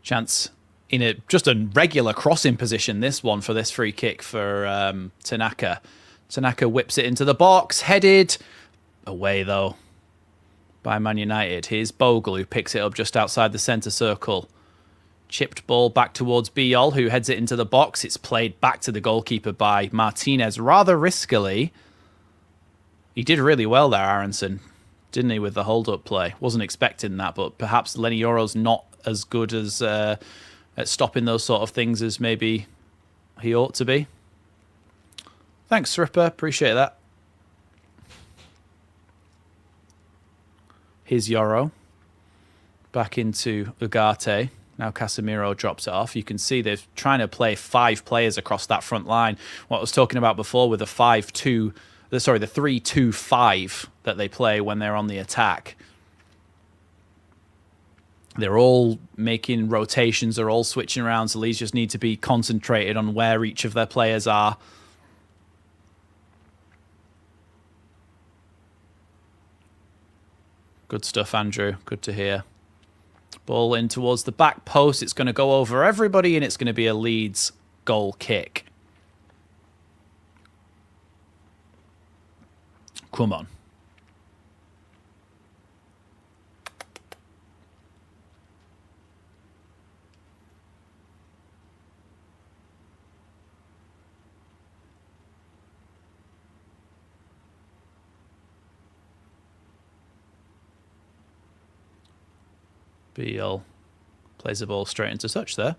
Speaker 1: Chance in just a regular crossing position, this one for this free kick for Tanaka. Tanaka whips it into the box, headed away though by Man United. Here's Bogle who picks it up just outside the centre circle. Chipped ball back towards Biol, who heads it into the box. It's played back to the goalkeeper by Martinez rather riskily. He did really well there, Aronson, didn't he, with the hold-up play? Wasn't expecting that, but perhaps Lenny Yoro's not as good as at stopping those sort of things as maybe he ought to be. Thanks, Ripper. Appreciate that. Here's Yoro. Back into Ugarte. Now Casemiro drops it off. You can see they're trying to play 5 players across that front line. What I was talking about before with the 3-2-5 that they play when they're on the attack. They're all making rotations. They're all switching around. So Leeds just need to be concentrated on where each of their players are. Good stuff, Andrew. Good to hear. Ball in towards the back post. It's going to go over everybody, and it's going to be a Leeds goal kick. Come on. Beal plays the ball straight into touch there.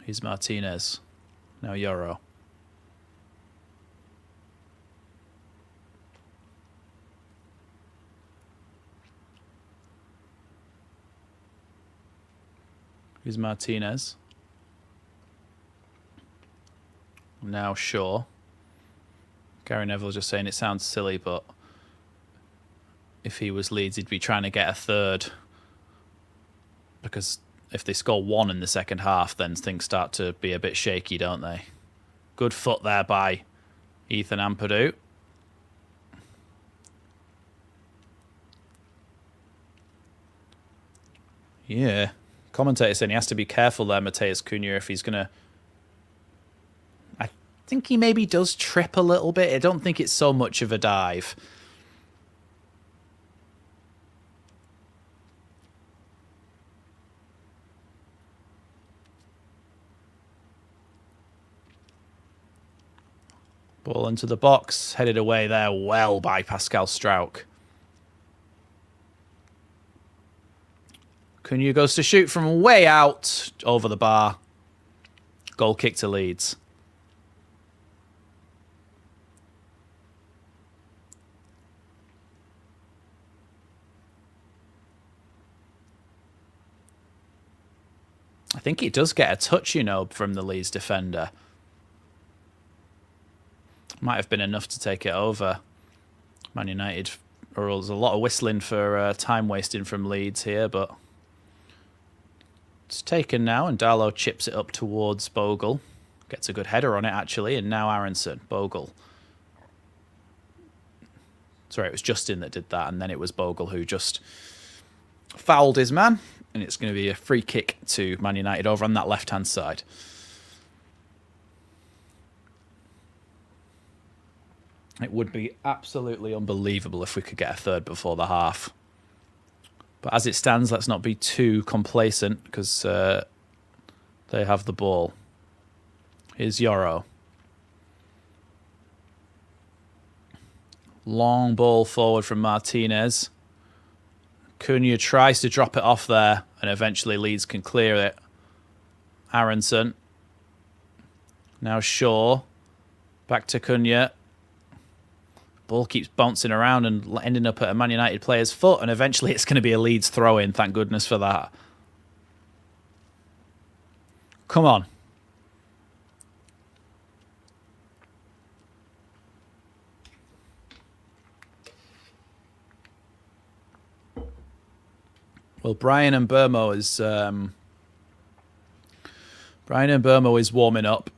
Speaker 1: Here's Martinez. Now Yoro. Here's Martinez. Now Shaw. Gary Neville's just saying it sounds silly, but if he was Leeds, he'd be trying to get a third. Because if they score 1 in the second half, then things start to be a bit shaky, don't they? Good foot there by Ethan Ampadu. Yeah. Commentator saying he has to be careful there, Mateus Cunha, if he's going to... I think he maybe does trip a little bit. I don't think it's so much of a dive. Ball into the box, headed away there well by Pascal Struijk. Cunha goes to shoot from way out over the bar. Goal kick to Leeds. I think it does get a touch, you know, from the Leeds defender. Might have been enough to take it over. Man United, or there's a lot of whistling for time wasting from Leeds here, but it's taken now, and Darlow chips it up towards Bogle. Gets a good header on it, actually, and now Aronson, Bogle. Sorry, it was Justin that did that, and then it was Bogle who just fouled his man, and it's going to be a free kick to Man United over on that left-hand side. It would be absolutely unbelievable if we could get a third before the half. But as it stands, let's not be too complacent, because they have the ball. Here's Yoro. Long ball forward from Martinez. Cunha tries to drop it off there, and eventually Leeds can clear it. Aronson. Now Shaw. Back to Cunha. Ball keeps bouncing around and ending up at a Man United player's foot, and eventually it's going to be a Leeds throw-in. Thank goodness for that. Come on. Well, Brian and Burmo is warming up.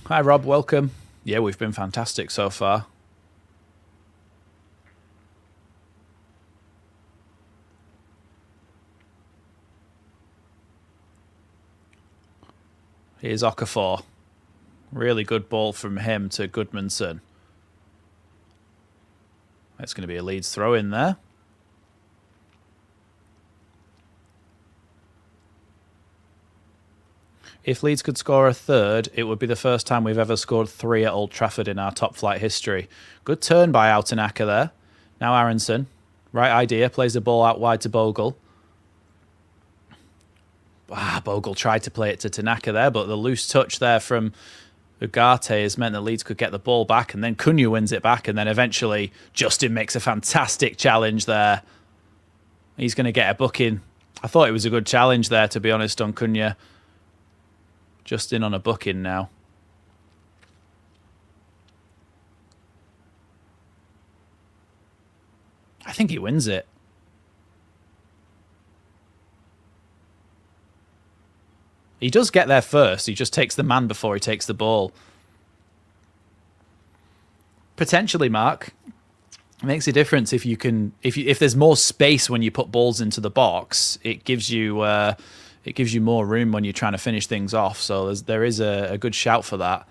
Speaker 1: Hi, Rob. Welcome. Yeah, we've been fantastic so far. Here's Okafor. Really good ball from him to Goodmanson. That's going to be a Leeds throw in there. If Leeds could score a third, it would be the first time we've ever scored 3 at Old Trafford in our top flight history. Good turn by Outenaka there. Now Aronson. Right idea. Plays the ball out wide to Bogle. Bogle tried to play it to Tanaka there, but the loose touch there from Ugarte has meant that Leeds could get the ball back, and then Cunha wins it back, and then eventually Justin makes a fantastic challenge there. He's going to get a booking. I thought it was a good challenge there, to be honest, on Cunha. Justin on a booking now. I think he wins it. He does get there first. He just takes the man before he takes the ball. Potentially, Mark. It makes a difference if you can. If there's more space when you put balls into the box, it gives you more room when you're trying to finish things off. So there is a good shout for that.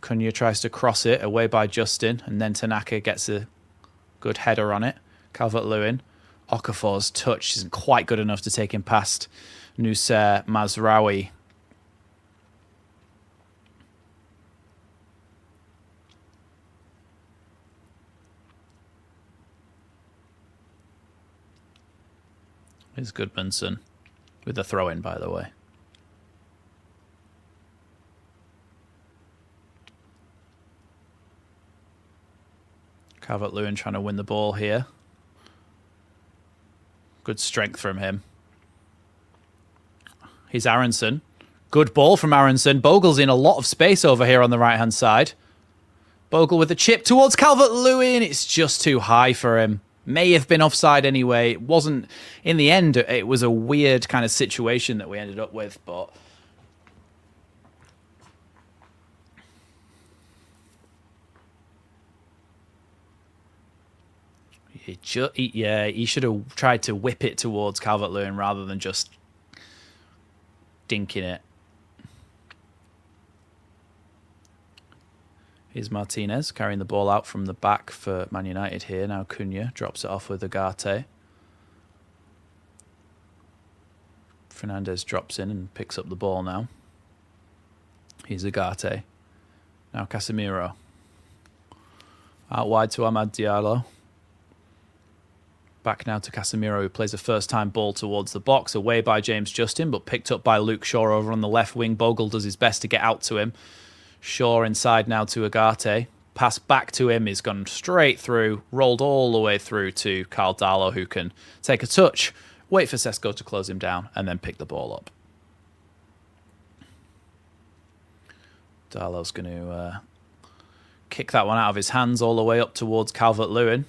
Speaker 1: Cunha tries to cross it away by Justin, and then Tanaka gets a good header on it. Calvert-Lewin. Okafor's touch isn't quite good enough to take him past Nusser Mazraoui. Here's Goodmanson with the throw-in, by the way. Calvert-Lewin trying to win the ball here. Good strength from him. Here's Aronson. Good ball from Aronson. Bogle's in a lot of space over here on the right-hand side. Bogle with the chip towards Calvert-Lewin. It's just too high for him. May have been offside anyway. It wasn't. In the end, it was a weird kind of situation that we ended up with, but he should have tried to whip it towards Calvert-Lewin rather than just dinking it. Here's Martinez carrying the ball out from the back for Man United here. Now Cunha drops it off with Ugarte. Fernandez drops in and picks up the ball now. Here's Ugarte. Now Casemiro. Out wide to Amad Diallo. Back now to Casemiro, who plays a first-time ball towards the box, away by James Justin, but picked up by Luke Shaw over on the left wing. Bogle does his best to get out to him. Shaw inside now to Ugarte. Pass back to him is gone straight through, rolled all the way through to Carl Darlow, who can take a touch, wait for Sesko to close him down, and then pick the ball up. Darlow's going to kick that one out of his hands all the way up towards Calvert-Lewin.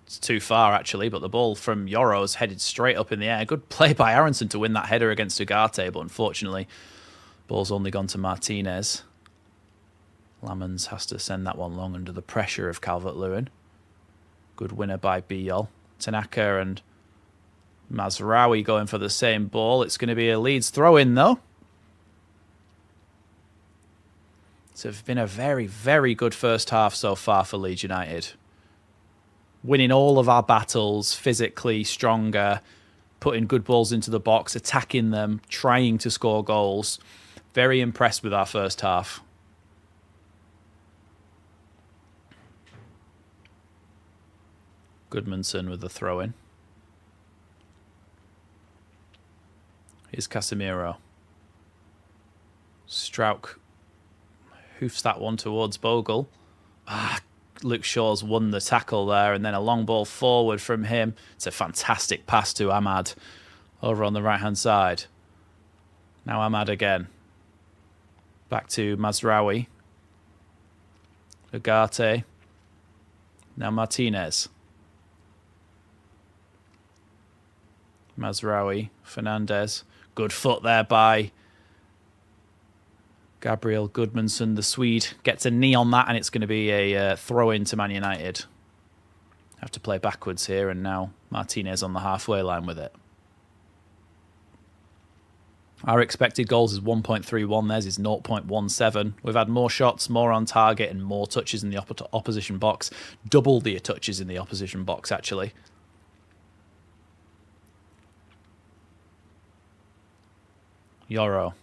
Speaker 1: It's too far, actually, but the ball from Yoro's headed straight up in the air. Good play by Aronson to win that header against Ugarte, but unfortunately, ball's only gone to Martinez. Lamans has to send that one long under the pressure of Calvert-Lewin. Good winner by Biol. Tanaka and Mazraoui going for the same ball. It's going to be a Leeds throw-in, though. So it's been a very, very good first half so far for Leeds United. Winning all of our battles, physically stronger, putting good balls into the box, attacking them, trying to score goals. Very impressed with our first half. Goodmanson with the throw-in. Here's Casemiro. Strauch hoofs that one towards Bogle. Luke Shaw's won the tackle there, and then a long ball forward from him. It's a fantastic pass to Ahmad over on the right-hand side. Now Ahmad again. Back to Mazraoui. Ugarte. Now Martinez. Mazraoui, Fernandez. Good foot there by Gabriel Goodmanson, the Swede. Gets a knee on that, and it's going to be a throw-in to Man United. Have to play backwards here, and now Martinez on the halfway line with it. Our expected goals is 1.31. Theirs is 0.17. We've had more shots, more on target, and more touches in the opposition box. Double the touches in the opposition box, actually. Yoro.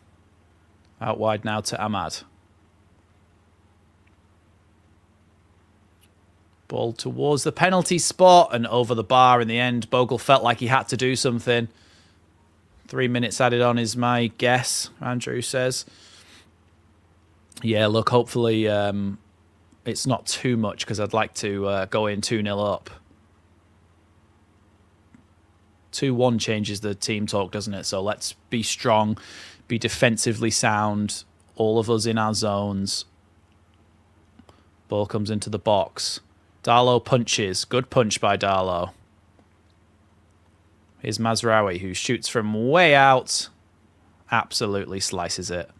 Speaker 1: Out wide now to Ahmad. Ball towards the penalty spot and over the bar in the end. Bogle felt like he had to do something. 3 minutes added on is my guess, Andrew says. Yeah, look, hopefully it's not too much because I'd like to go in 2-0 up. 2-1 changes the team talk, doesn't it? So let's be strong, be defensively sound, all of us in our zones. Ball comes into the box. Darlow punches. Good punch by Darlow. Here's Mazraoui, who shoots from way out. Absolutely slices it.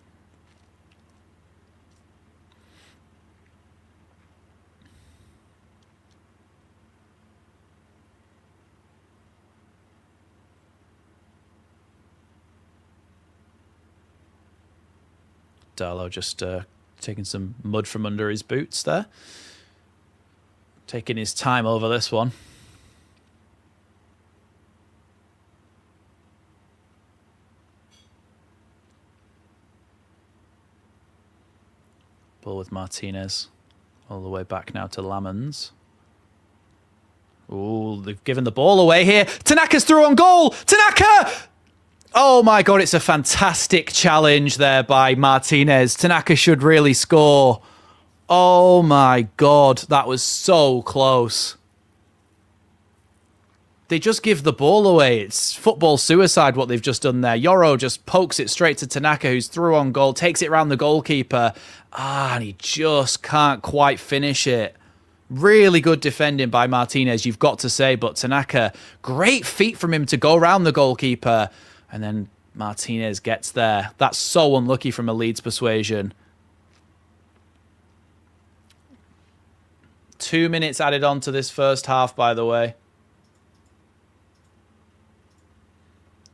Speaker 1: Darlow just taking some mud from under his boots there. Taking his time over this one. Ball with Martinez. All the way back now to Lamans. Ooh, they've given the ball away here. Tanaka's through on goal. Tanaka! Oh my God, it's a fantastic challenge there by Martinez. Tanaka should really score. Oh my God, that was so close. They just give the ball away. It's football suicide what they've just done there. Yoro just pokes it straight to Tanaka, who's through on goal, takes it around the goalkeeper. And he just can't quite finish it. Really good defending by Martinez, you've got to say, but Tanaka, great feet from him to go around the goalkeeper. And then Martinez gets there. That's so unlucky from a Leeds persuasion. 2 minutes added on to this first half, by the way.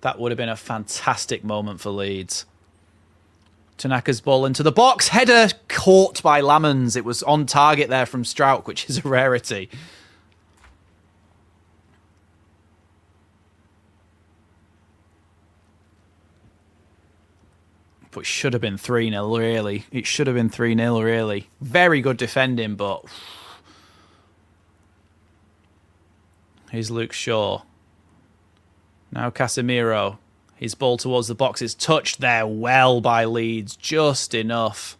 Speaker 1: That would have been a fantastic moment for Leeds. Tanaka's ball into the box. Header caught by Lamans. It was on target there from Strauch, which is a rarity. But it should have been 3-0, really. It should have been 3-0, really. Very good defending, but... Here's Luke Shaw. Now Casemiro. His ball towards the box is touched there well by Leeds. Just enough.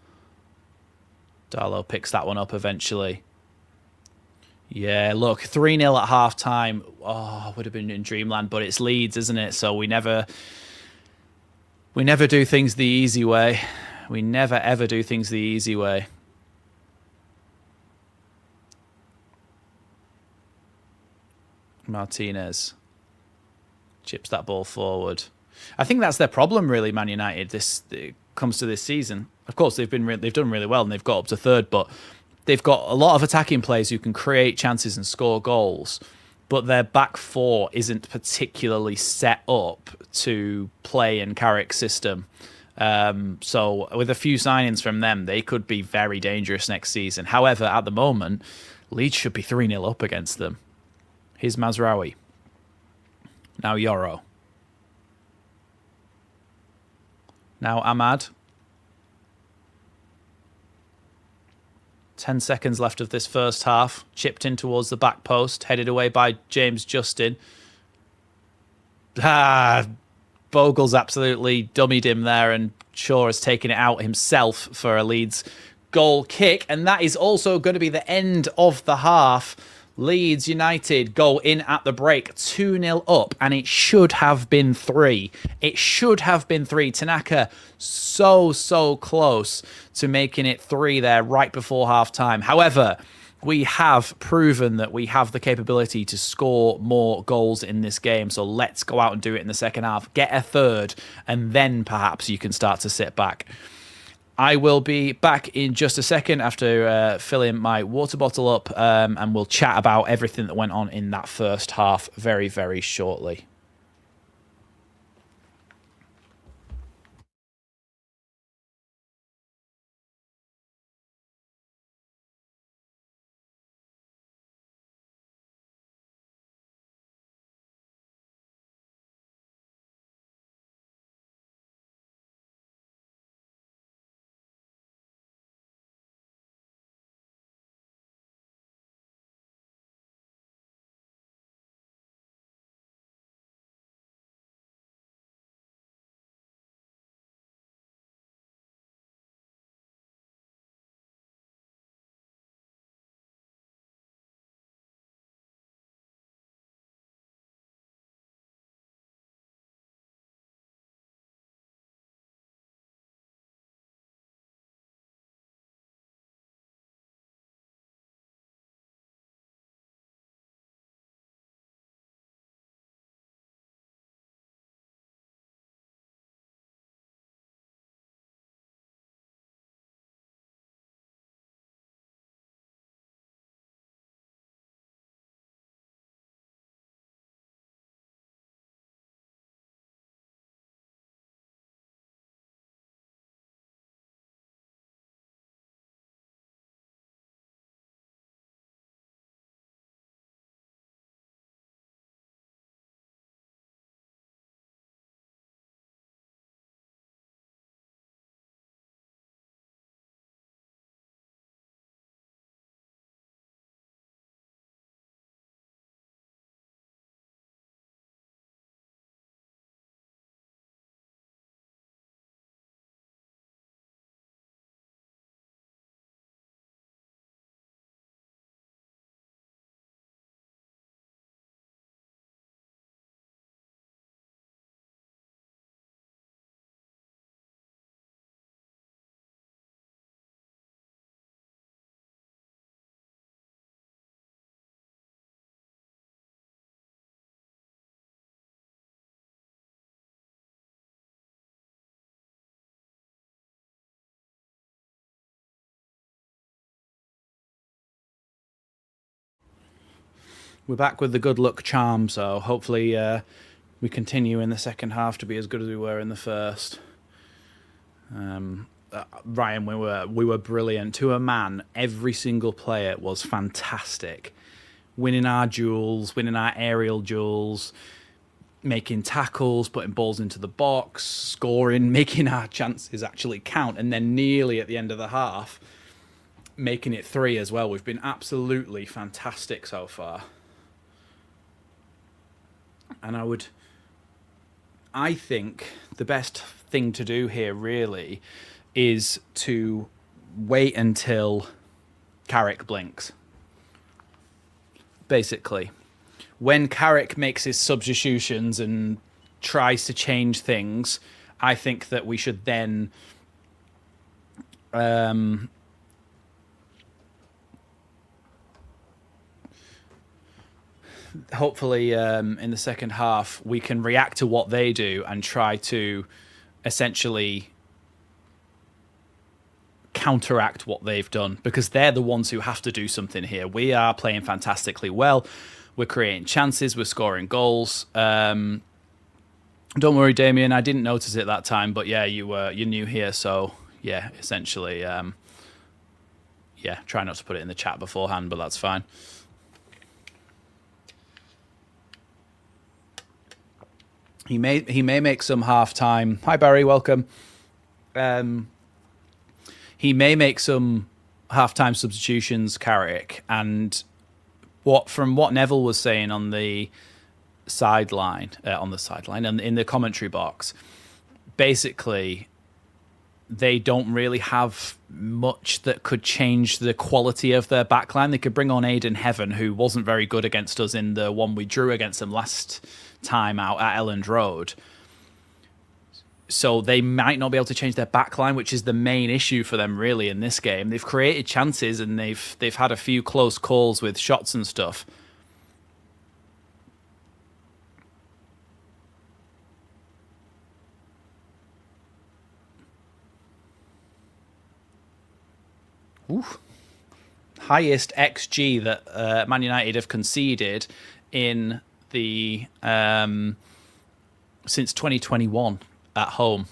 Speaker 1: Darlow picks that one up eventually. Yeah, look, 3-0 at half-time. Oh, would have been in dreamland, but it's Leeds, isn't it? So we never do things the easy way. We never, ever do things the easy way. Martinez chips that ball forward. I think that's their problem, really, Man United. This it comes to this season. Of course, they've done really well and they've got up to third, but they've got a lot of attacking players who can create chances and score goals. But their back four isn't particularly set up to play in Carrick's system. So with a few signings from them, they could be very dangerous next season. However, at the moment, Leeds should be 3-0 up against them. Here's Mazraoui. Now Yoro. Now Ahmad. 10 seconds left of this first half. Chipped in towards the back post. Headed away by James Justin. Bogle's absolutely dummied him there, and Shaw has taken it out himself for a Leeds goal kick. And that is also going to be the end of the half. Leeds United go in at the break 2-0 up, and it should have been 3. It should have been 3. Tanaka so close to making it 3 there right before half-time. However, we have proven that we have the capability to score more goals in this game, so let's go out and do it in the second half. Get a third, and then perhaps you can start to sit back. I will be back in just a second after filling my water bottle up, and we'll chat about everything that went on in that first half very, very shortly. We're back with the good luck charm, so hopefully we continue in the second half to be as good as we were in the first. Ryan, we were brilliant. To a man, every single player was fantastic. Winning our duels, winning our aerial duels, making tackles, putting balls into the box, scoring, making our chances actually count, and then nearly at the end of the half, making it 3 as well. We've been absolutely fantastic so far. And I think the best thing to do here really is to wait until Carrick blinks. Basically, when Carrick makes his substitutions and tries to change things, I think that we should then hopefully in the second half we can react to what they do and try to essentially counteract what they've done, because they're the ones who have to do something here. We are playing fantastically well. We're creating chances. We're scoring goals. Don't worry, Damien. I didn't notice it that time, but yeah, you're new here, so yeah, essentially, yeah. Try not to put it in the chat beforehand, but that's fine. He may make some half-time. Hi Barry, welcome. He may make some half-time substitutions, Carrick, and from what Neville was saying on the sideline, and in the commentary box, basically they don't really have much that could change the quality of their backline. They could bring on Aidan Heaven, who wasn't very good against us in the one we drew against them last time out at Elland Road. So they might not be able to change their backline, which is the main issue for them really in this game. They've created chances and they've had a few close calls with shots and stuff. Ooh. Highest XG that Man United have conceded in the since 2021 at home,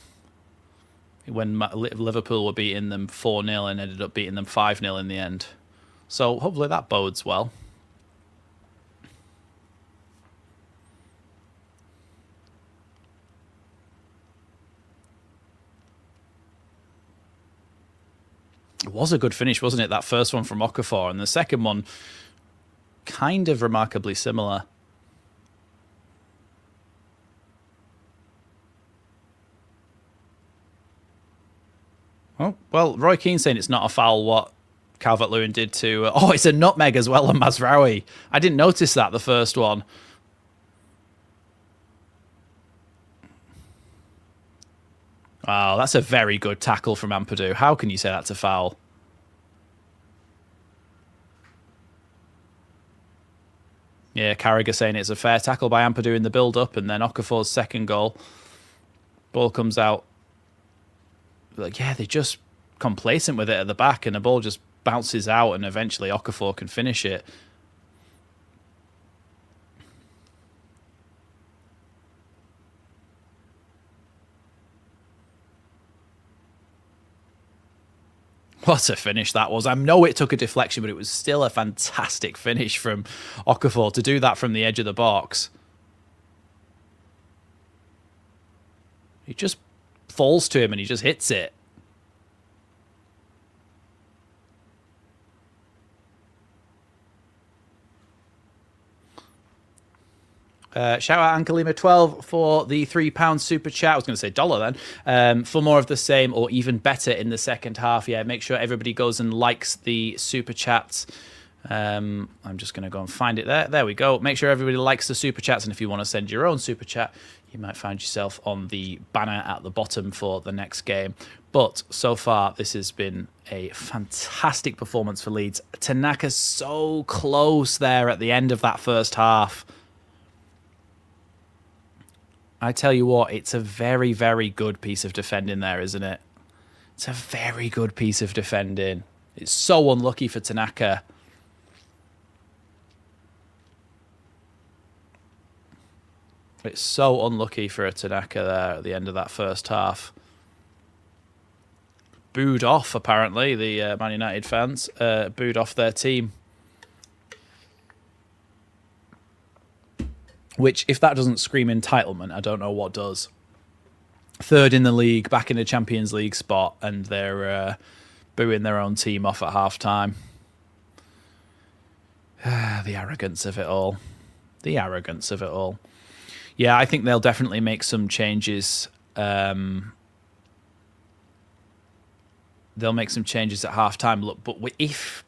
Speaker 1: when Liverpool were beating them 4-0 and ended up beating them 5-0 in the end. So hopefully that bodes well. It was a good finish, wasn't it? That first one from Okafor, and the second one kind of remarkably similar. Oh, well, Roy Keane saying it's not a foul what Calvert-Lewin did to... oh, it's a nutmeg as well on Mazraoui. I didn't notice that, the first one. Wow, that's a very good tackle from Ampadu. How can you say that's a foul? Yeah, Carragher saying it's a fair tackle by Ampadu in the build-up, and then Okafor's second goal. Ball comes out. Like, yeah, they're just complacent with it at the back, and the ball just bounces out, and eventually Okafor can finish it. What a finish that was. I know it took a deflection, but it was still a fantastic finish from Okafor to do that from the edge of the box. He just falls to him and he just hits it. Shout out Ankalima12 for the £3 super chat. I was going to say dollar then. For more of the same or even better in the second half. Yeah, make sure everybody goes and likes the super chats. I'm just going to go and find it there. There we go. Make sure everybody likes the super chats. And if you want to send your own super chat, you might find yourself on the banner at the bottom for the next game. But so far, this has been a fantastic performance for Leeds. Tanaka's so close there at the end of that first half. I tell you what, it's a very, very good piece of defending there, isn't it? It's a very good piece of defending. It's so unlucky for Tanaka. It's so unlucky for a Tanaka there at the end of that first half. Booed off, apparently, the Man United fans. Booed off their team. Which, if that doesn't scream entitlement, I don't know what does. Third in the league, back in the Champions League spot, and they're booing their own team off at half-time. The arrogance of it all. The arrogance of it all. Yeah, I think they'll definitely make some changes. They'll make some changes at half-time. Look, but if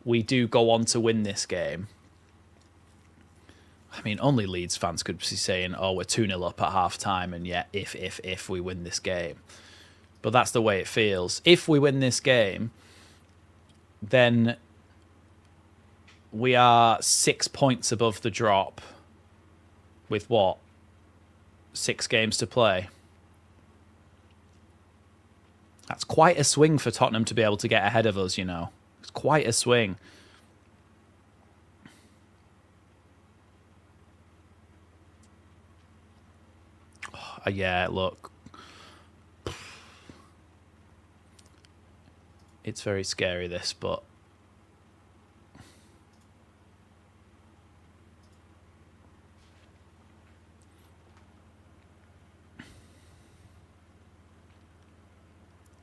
Speaker 1: we do go on to win this game, I mean, only Leeds fans could be saying, oh, we're 2-0 up at half-time, and yeah, if we win this game. But that's the way it feels. If we win this game, then We are 6 points above the drop with what? 6 games to play. That's quite a swing for Tottenham to be able to get ahead of us, you know. It's quite a swing. Oh, yeah, look. It's very scary, this, but...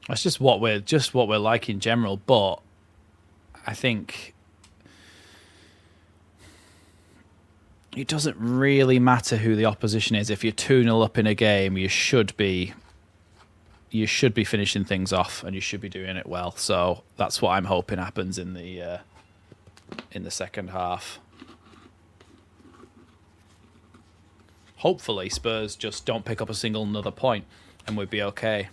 Speaker 1: That's just what we're like in general, but I think it doesn't really matter who the opposition is. If you're 2-0 up in a game, you should be finishing things off, and you should be doing it well. So that's what I'm hoping happens in the second half. Hopefully, Spurs just don't pick up a single another point, and we'd be okay.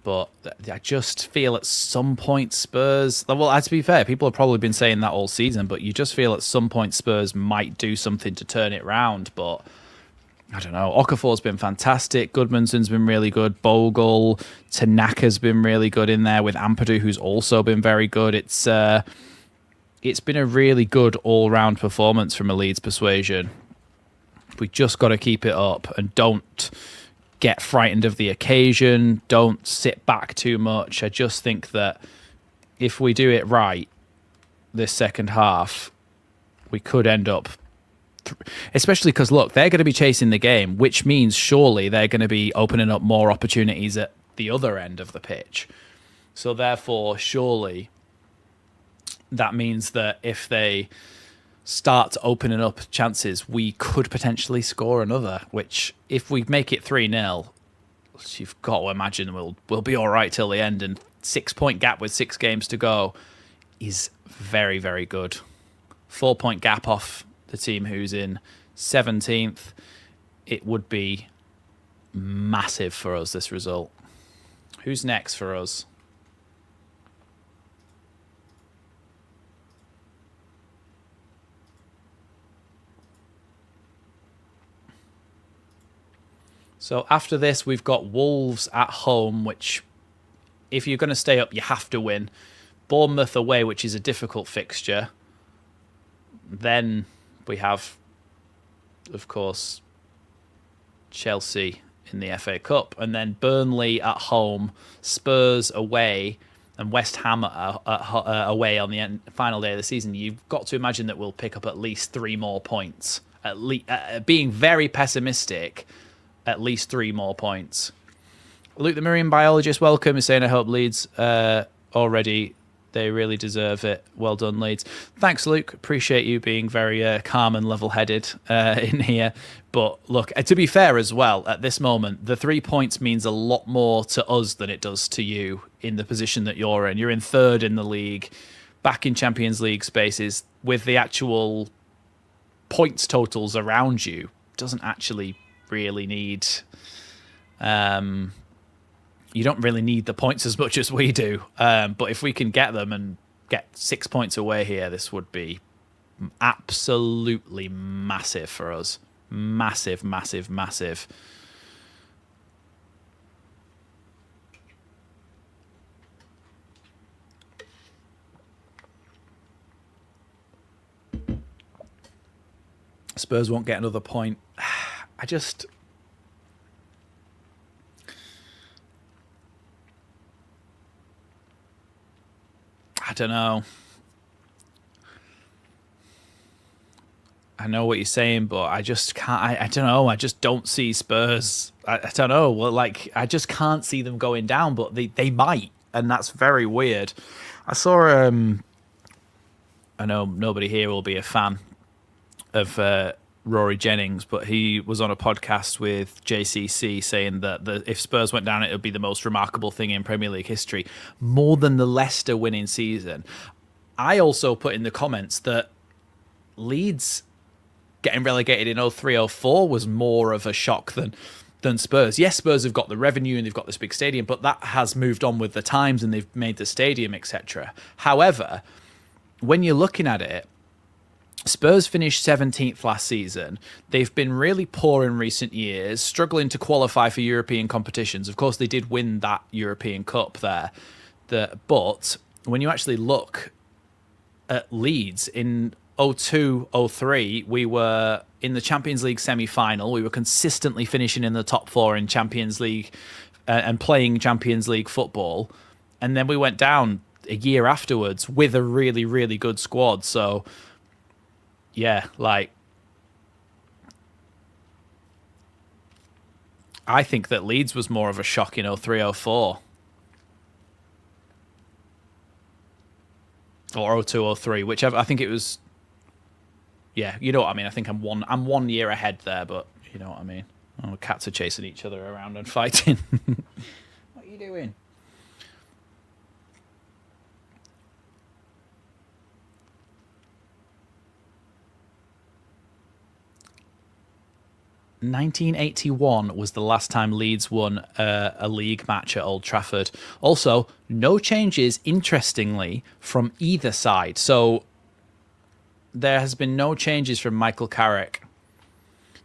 Speaker 1: But I just feel at some point Spurs... Well, to be fair, people have probably been saying that all season, but you just feel at some point Spurs might do something to turn it round. But I don't know. Okafor's been fantastic. Goodmanson's been really good. Bogle, Tanaka's been really good in there with Ampadu, who's also been very good. It's been a really good all-round performance from a Leeds persuasion. We just got to keep it up and don't get frightened of the occasion. Don't sit back too much. I just think that if we do it right this second half, we could end up... especially because, look, they're going to be chasing the game, which means surely they're going to be opening up more opportunities at the other end of the pitch. So therefore, surely that means that if they start opening up chances, we could potentially score another, which if we make it 3-0, you've got to imagine we'll be all right till the end, and 6 point gap with 6 games to go is very, very good. 4 point gap off the team who's in 17th. It would be massive for us, this result. Who's next for us? So after this, we've got Wolves at home, which if you're going to stay up, you have to win. Bournemouth away, which is a difficult fixture. Then we have, of course, Chelsea in the FA Cup. And then Burnley at home, Spurs away, and West Ham away on the final day of the season. You've got to imagine that we'll pick up at least 3 more points. At least, being very pessimistic, at least 3 more points. Luke the Marine Biologist, welcome, is saying I hope Leeds already, they really deserve it. Well done, Leeds. Thanks, Luke. Appreciate you being very calm and level-headed in here. But look, to be fair as well, at this moment, the 3 points means a lot more to us than it does to you in the position that you're in. You're in 3rd in the league, back in Champions League spaces, with the actual points totals around you. Doesn't actually really need... you don't really need the points as much as we do. But if we can get them and get 6 points away here, this would be absolutely massive for us. Massive, massive, massive. Spurs won't get another point. I don't know. I know what you're saying, but I just can't. I don't know. I just don't see Spurs. I don't know. Well, like, I just can't see them going down, but they might, and that's very weird. I saw. I know nobody here will be a fan of Rory Jennings, but he was on a podcast with JCC saying that if Spurs went down, it would be the most remarkable thing in Premier League history, more than the Leicester winning season. I also put in the comments that Leeds getting relegated in 03-04 was more of a shock than than Spurs. Yes, Spurs have got the revenue and they've got this big stadium, but that has moved on with the times and they've made the stadium, etc. However, when you're looking at it, Spurs finished 17th last season. They've been really poor in recent years, struggling to qualify for European competitions. Of course, they did win that European Cup there. But when you actually look at Leeds in 02-03, we were in the Champions League semi-final. We were consistently finishing in the top four in Champions League and playing Champions League football. And then we went down a year afterwards with a really, really good squad. So, yeah, like, I think that Leeds was more of a shock in 03-04. Or 02-03, whichever. I think it was... Yeah, you know what I mean. I think I'm 1 year ahead there, but you know what I mean. Oh, cats are chasing each other around and fighting. What are you doing? ...1981 was the last time Leeds won a league match at Old Trafford. Also, no changes, interestingly, from either side. So... there has been no changes from Michael Carrick.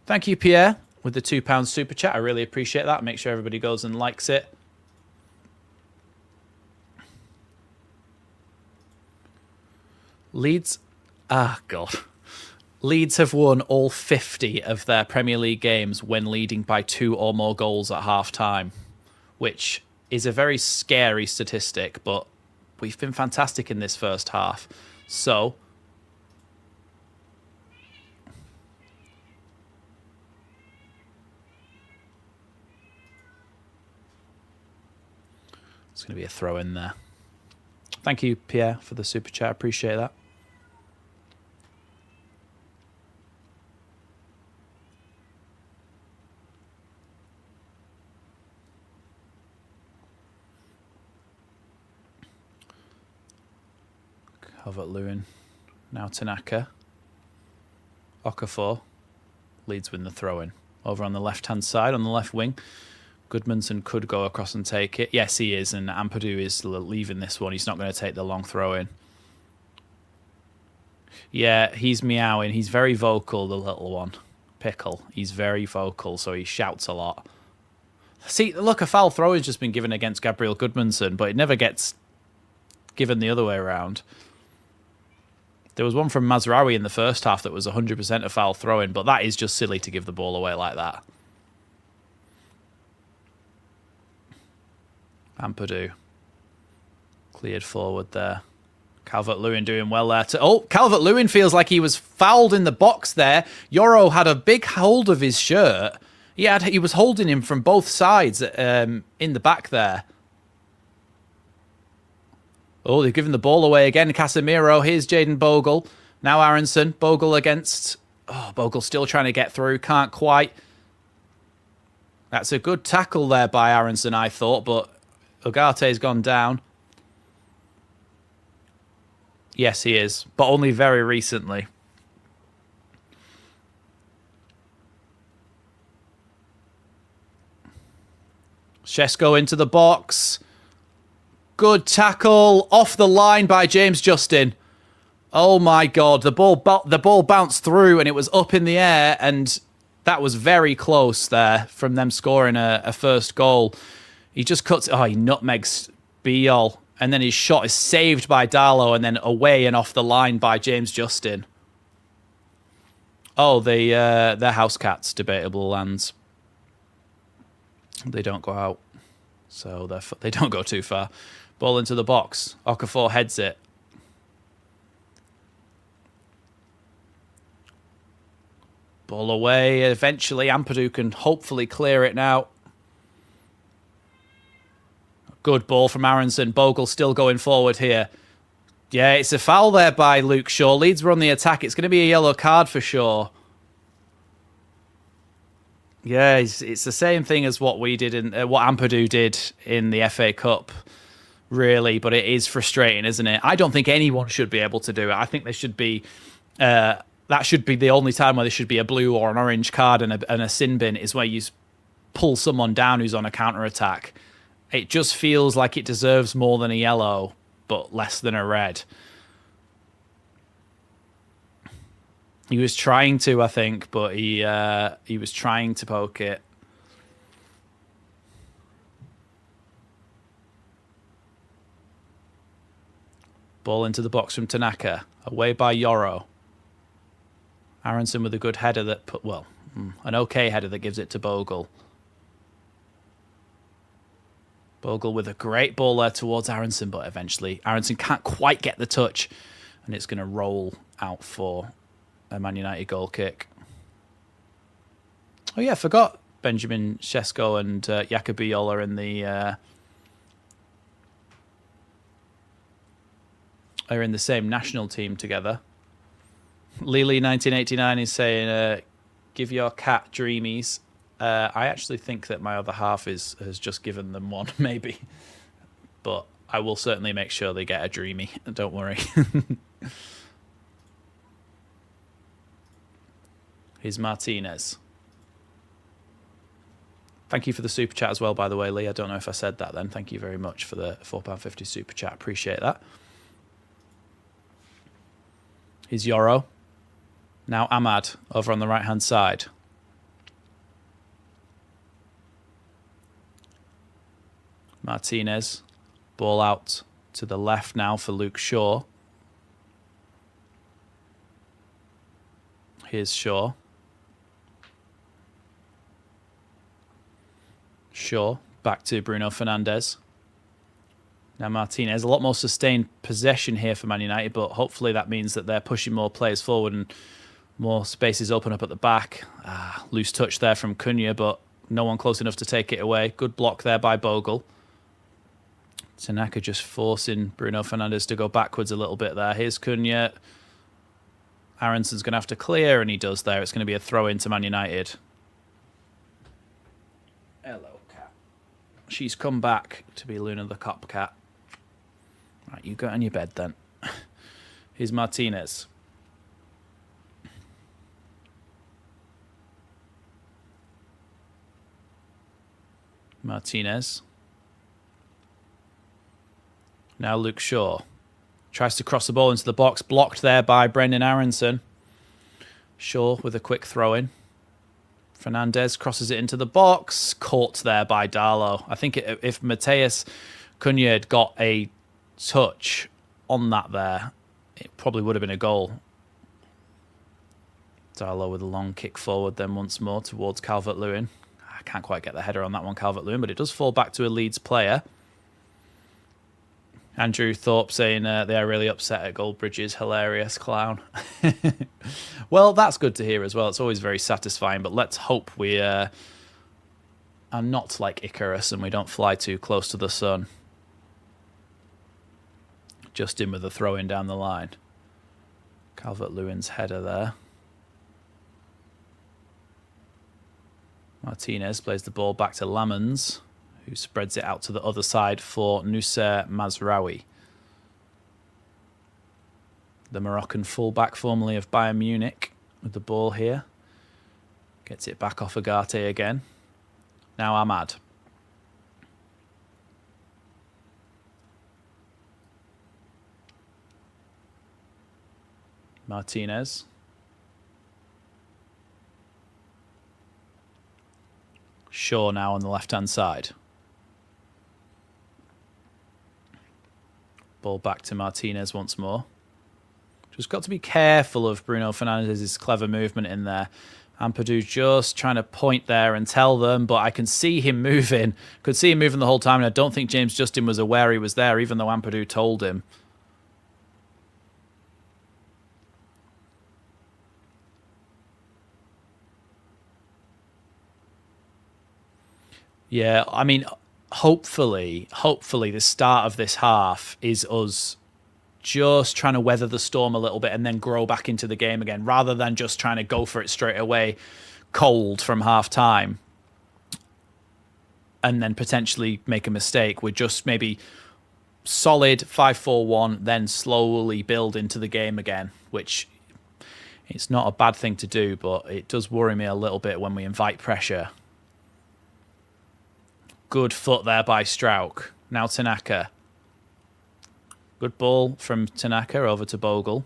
Speaker 1: Thank you, Pierre, with the £2 super chat. I really appreciate that. Make sure everybody goes and likes it. Leeds... God. Leeds have won all 50 of their Premier League games when leading by 2 or more goals at half-time, which is a very scary statistic, but we've been fantastic in this first half. So... it's going to be a throw in there. Thank you, Pierre, for the super chat. Appreciate that. Calvert-Lewin. Now Tanaka. Okafor. Leeds win the throw-in. Over on the left-hand side, on the left wing. Goodmanson could go across and take it. Yes, he is, and Ampadu is leaving this one. He's not going to take the long throw-in. Yeah, he's meowing. He's very vocal, the little one. Pickle. He's very vocal, so he shouts a lot. See, look, a foul throw has just been given against Gabriel Goodmanson, but it never gets given the other way around. There was one from Mazraoui in the first half that was 100% a foul throw-in, but that is just silly to give the ball away like that. Ampadu. Cleared forward there. Calvert-Lewin doing well there. Calvert-Lewin feels like he was fouled in the box there. Yoro had a big hold of his shirt. He was holding him from both sides in the back there. Oh, they've given the ball away again. Casemiro. Here's Jayden Bogle. Now Aronson. Bogle against... Oh, Bogle still trying to get through. Can't quite. That's a good tackle there by Aronson, I thought, but Ugarte's gone down. Yes, he is, but only very recently. Shesko into the box. Good tackle. Off the line by James Justin. Oh my God. The ball bounced through and it was up in the air, and that was very close there from them scoring a first goal. He just cuts... Oh, he nutmegs Biol. And then his shot is saved by Darlow and then away and off the line by James Justin. Oh, they're house cats, debatable lands. They don't go out. So they don't go too far. Ball into the box. Okafor heads it. Ball away. Eventually, Ampadu can hopefully clear it now. Good ball from Aronson. Bogle still going forward here. Yeah, it's a foul there by Luke Shaw. Leeds were on the attack. It's going to be a yellow card for Shaw. Yeah, it's the same thing as what we did in what Ampadu did in the FA Cup, really. But it is frustrating, isn't it? I don't think anyone should be able to do it. I think there should be that should be the only time where there should be a blue or an orange card and a sin bin is where you pull someone down who's on a counter-attack. It just feels like it deserves more than a yellow, but less than a red. He was trying to, I think, but he was trying to poke it. Ball into the box from Tanaka. Away by Yoro. Aronson with a good header that put, well, an okay header that gives it to Bogle. Bogle with a great ball there towards Aronson, but eventually Aronson can't quite get the touch, and it's going to roll out for a Man United goal kick. Oh yeah, I forgot Benjamin Sesko and Jacobiol are in the same national team together. Lily 1989 is saying, give your cat dreamies. I actually think that my other half has just given them one, maybe. But I will certainly make sure they get a dreamy. Don't worry. Here's Martinez. Thank you for the super chat as well, by the way, Lee. I don't know if I said that then. Thank you very much for the £4.50 super chat. Appreciate that. Here's Yoro. Now Ahmad over on the right-hand side. Martinez. Ball out to the left now for Luke Shaw. Here's Shaw. Shaw. Back to Bruno Fernandes. Now Martinez, a lot more sustained possession here for Man United, but hopefully that means that they're pushing more players forward and more spaces open up at the back. Loose touch there from Cunha, but no one close enough to take it away. Good block there by Bogle. Tanaka just forcing Bruno Fernandes to go backwards a little bit there. Here's Cunha. Aronson's going to have to clear, and he does there. It's going to be a throw into Man United. Hello, cat. She's come back to be Luna the Cop Cat. Right, you go on your bed then. Here's Martinez. Martinez. Now Luke Shaw. Tries to cross the ball into the box. Blocked there by Brendan Aronson. Shaw with a quick throw in. Fernandes crosses it into the box. Caught there by Darlow. I think if Mateus Cunha had got a touch on that there, it probably would have been a goal. Darlow with a long kick forward then once more towards Calvert-Lewin. I can't quite get the header on that one, Calvert-Lewin, but it does fall back to a Leeds player. Andrew Thorpe saying they are really upset at Goldbridge's hilarious clown. Well, that's good to hear as well. It's always very satisfying, but let's hope we are not like Icarus and we don't fly too close to the sun. Just in with the throw in down the line. Calvert-Lewin's header there. Martinez plays the ball back to Lamans, who spreads it out to the other side for Noussair Mazraoui. The Moroccan fullback, formerly of Bayern Munich, with the ball here. Gets it back off Agate again. Now Ahmad. Martinez. Shaw now on the left-hand side. Ball back to Martinez once more. Just got to be careful of Bruno Fernandes' clever movement in there. Ampadu just trying to point there and tell them, but I can see him moving. Could see him moving the whole time, and I don't think James Justin was aware he was there, even though Ampadu told him. Yeah, I mean, hopefully the start of this half is us just trying to weather the storm a little bit and then grow back into the game again, rather than just trying to go for it straight away, cold from half time, and then potentially make a mistake. We're just maybe solid 5-4-1, then slowly build into the game again, which it's not a bad thing to do, but it does worry me a little bit when we invite pressure. Good foot there by Strauch. Now Tanaka. Good ball from Tanaka over to Bogle.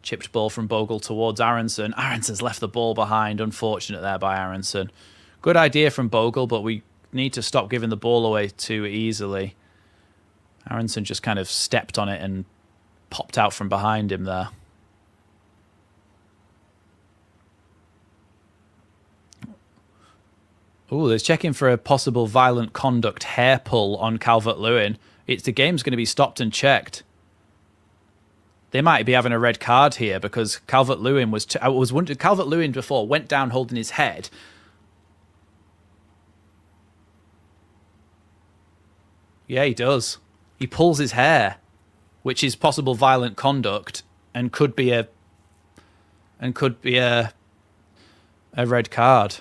Speaker 1: Chipped ball from Bogle towards Aronson. Aronson's left the ball behind. Unfortunate there by Aronson. Good idea from Bogle, but we need to stop giving the ball away too easily. Aronson just kind of stepped on it and popped out from behind him there. Oh, they're checking for a possible violent conduct hair pull on Calvert-Lewin. The game's going to be stopped and checked. They might be having a red card here because Calvert-Lewin Calvert-Lewin before went down holding his head. Yeah, he does. He pulls his hair, which is possible violent conduct and could be a red card.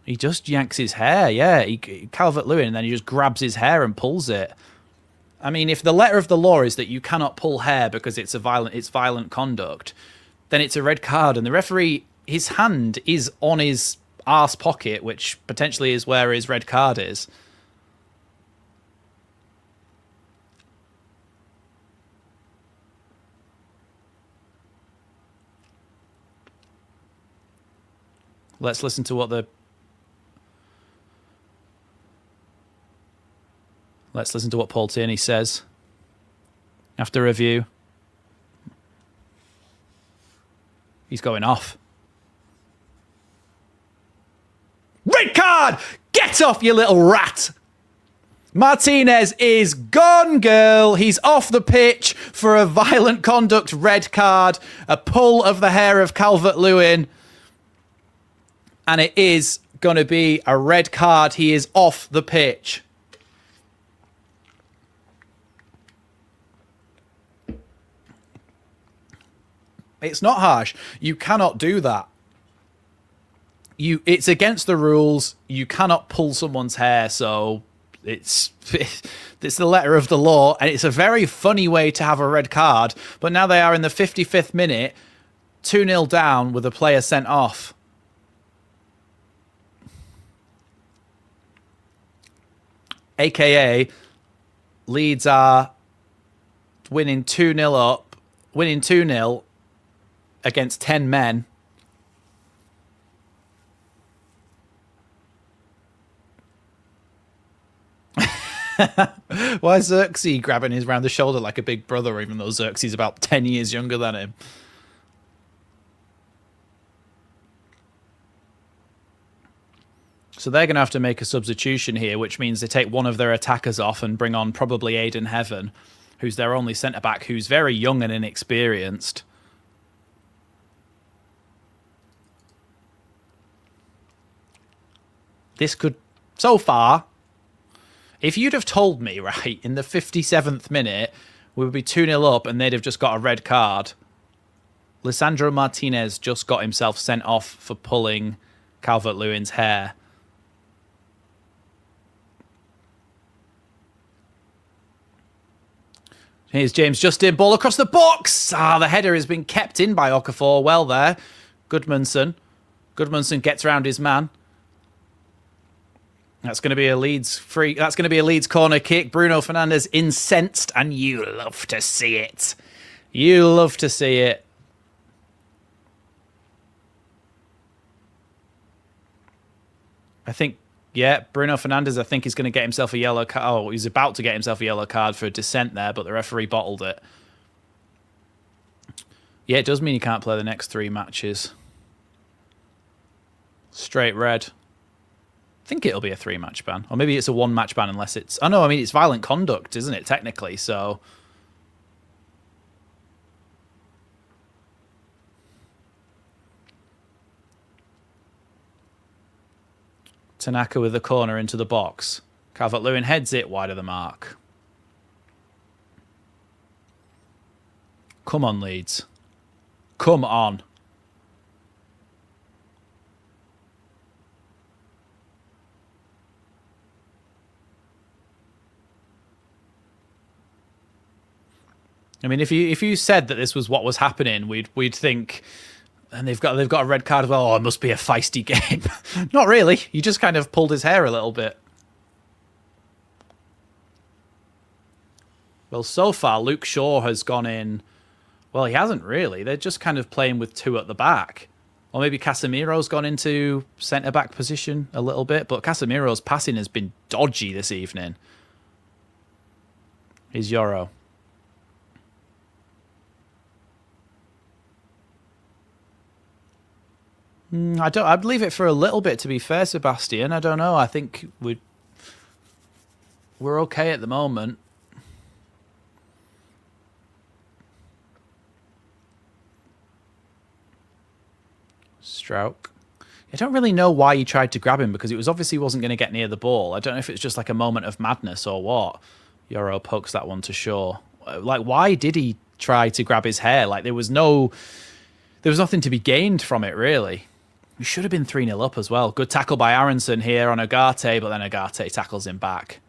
Speaker 1: He just yanks his hair, yeah. Calvert-Lewin, and then he just grabs his hair and pulls it. I mean, if the letter of the law is that you cannot pull hair because it's violent conduct, then it's a red card. And the referee, his hand is on his arse pocket, which potentially is where his red card is. Let's listen to what Paul Tierney says after review. He's going off. Red card! Get off, you little rat! Martinez is gone, girl. He's off the pitch for a violent conduct red card, a pull of the hair of Calvert-Lewin. And it is going to be a red card. He is off the pitch. It's not harsh. You cannot do that. It's against the rules. You cannot pull someone's hair, so it's the letter of the law, and it's a very funny way to have a red card. But now they are in the 55th minute, 2-0 down with a player sent off. AKA, Leeds are winning 2-0 against 10 men. Why is Xerxes grabbing his round the shoulder like a big brother, even though Xerxes is about 10 years younger than him? So they're going to have to make a substitution here, which means they take one of their attackers off and bring on probably Aidan Heaven, who's their only centre-back, who's very young and inexperienced. This could, so far, if you'd have told me, right, in the 57th minute, we would be 2-0 up and they'd have just got a red card. Lisandro Martinez just got himself sent off for pulling Calvert-Lewin's hair. Here's James Justin, ball across the box. The header has been kept in by Okafor. Well there. Goodmanson gets around his man. That's going to be a Leeds free. That's going to be a Leeds corner kick. Bruno Fernandes incensed, and you love to see it. You love to see it. I think, yeah, Bruno Fernandes, I think, is going to get himself a yellow card. Oh, he's about to get himself a yellow card for a dissent there, but the referee bottled it. Yeah, it does mean he can't play the next 3 matches. Straight red. I think it'll be a 3-match ban. Or maybe it's a 1-match ban unless it's... Oh, no, I mean, it's violent conduct, isn't it, technically? So... Tanaka with the corner into the box. Calvert-Lewin heads it wide of the mark. Come on, Leeds. Come on. I mean, if you said that this was what was happening, we'd think, and they've got a red card as well. Oh, it must be a feisty game. Not really. He just kind of pulled his hair a little bit. Well, so far Luke Shaw has gone in. Well, he hasn't really. They're just kind of playing with two at the back. Or maybe Casemiro's gone into centre-back position a little bit, but Casemiro's passing has been dodgy this evening. Here's Yoro. I'd leave it for a little bit, to be fair, Sebastian. I don't know. I think we're okay at the moment. Strouk. I don't really know why he tried to grab him, because it was obviously wasn't going to get near the ball. I don't know if it's just like a moment of madness or what. Yoro pokes that one to Shaw. Like, why did he try to grab his hair? Like, there was nothing to be gained from it, really. We should have been 3-0 up as well. Good tackle by Aronson here on Agate, but then Agate tackles him back.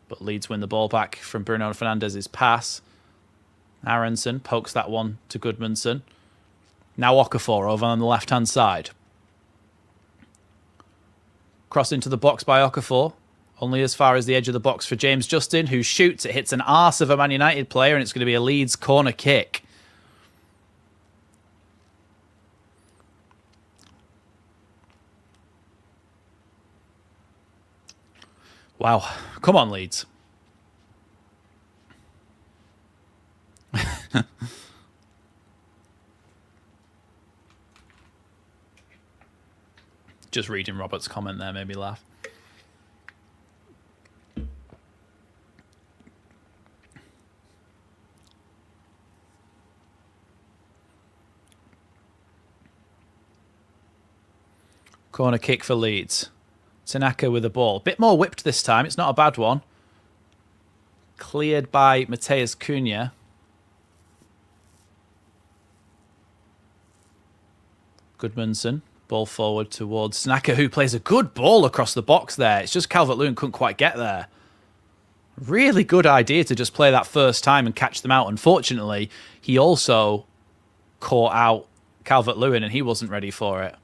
Speaker 1: But Leeds win the ball back from Bruno Fernandez's pass. Aronson pokes that one to Goodmanson. Now Okafor over on the left-hand side. Cross into the box by Okafor. Only as far as the edge of the box for James Justin, who shoots. It hits an arse of a Man United player, and it's going to be a Leeds corner kick. Wow. Come on, Leeds. Just reading Robert's comment there made me laugh. Corner kick for Leeds. Tanaka with the ball. Bit more whipped this time. It's not a bad one. Cleared by Mateus Cunha. Goodmanson. Ball forward towards Tanaka, who plays a good ball across the box there. It's just Calvert-Lewin couldn't quite get there. Really good idea to just play that first time and catch them out. Unfortunately, he also caught out Calvert-Lewin and he wasn't ready for it.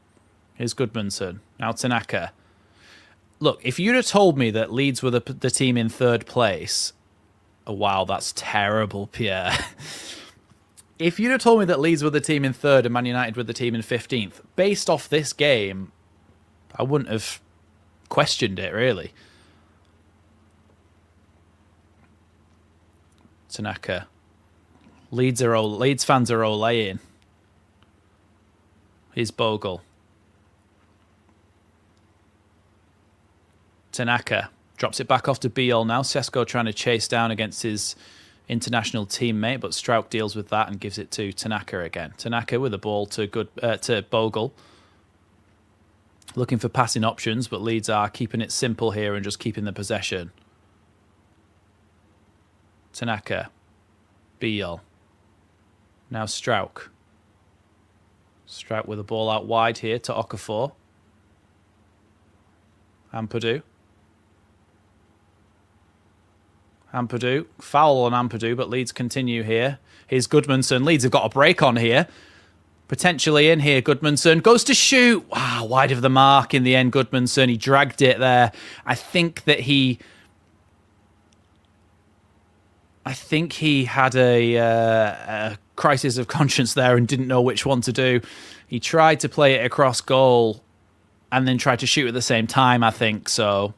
Speaker 1: Here's Goodmanson. Now Tanaka. Look, if you'd have told me that Leeds were the team in third place... Oh, wow, that's terrible, Pierre. If you'd have told me that Leeds were the team in third and Man United were the team in 15th, based off this game, I wouldn't have questioned it, really. Tanaka. Leeds fans are olaying. Here's Bogle. Tanaka drops it back off to Biol now. Sesko trying to chase down against his international teammate, but Strouk deals with that and gives it to Tanaka again. Tanaka with the ball to Bogle. Looking for passing options, but Leeds are keeping it simple here and just keeping the possession. Tanaka. Biol. Now Strouk. Strouk with the ball out wide here to Okafor. Ampadu. Foul on Ampadu, but Leeds continue here. Here's Goodmanson. Leeds have got a break on here. Potentially in here, Goodmanson goes to shoot. Wow, wide of the mark in the end, Goodmanson. He dragged it there. I think he had a crisis of conscience there and didn't know which one to do. He tried to play it across goal and then tried to shoot at the same time, I think. So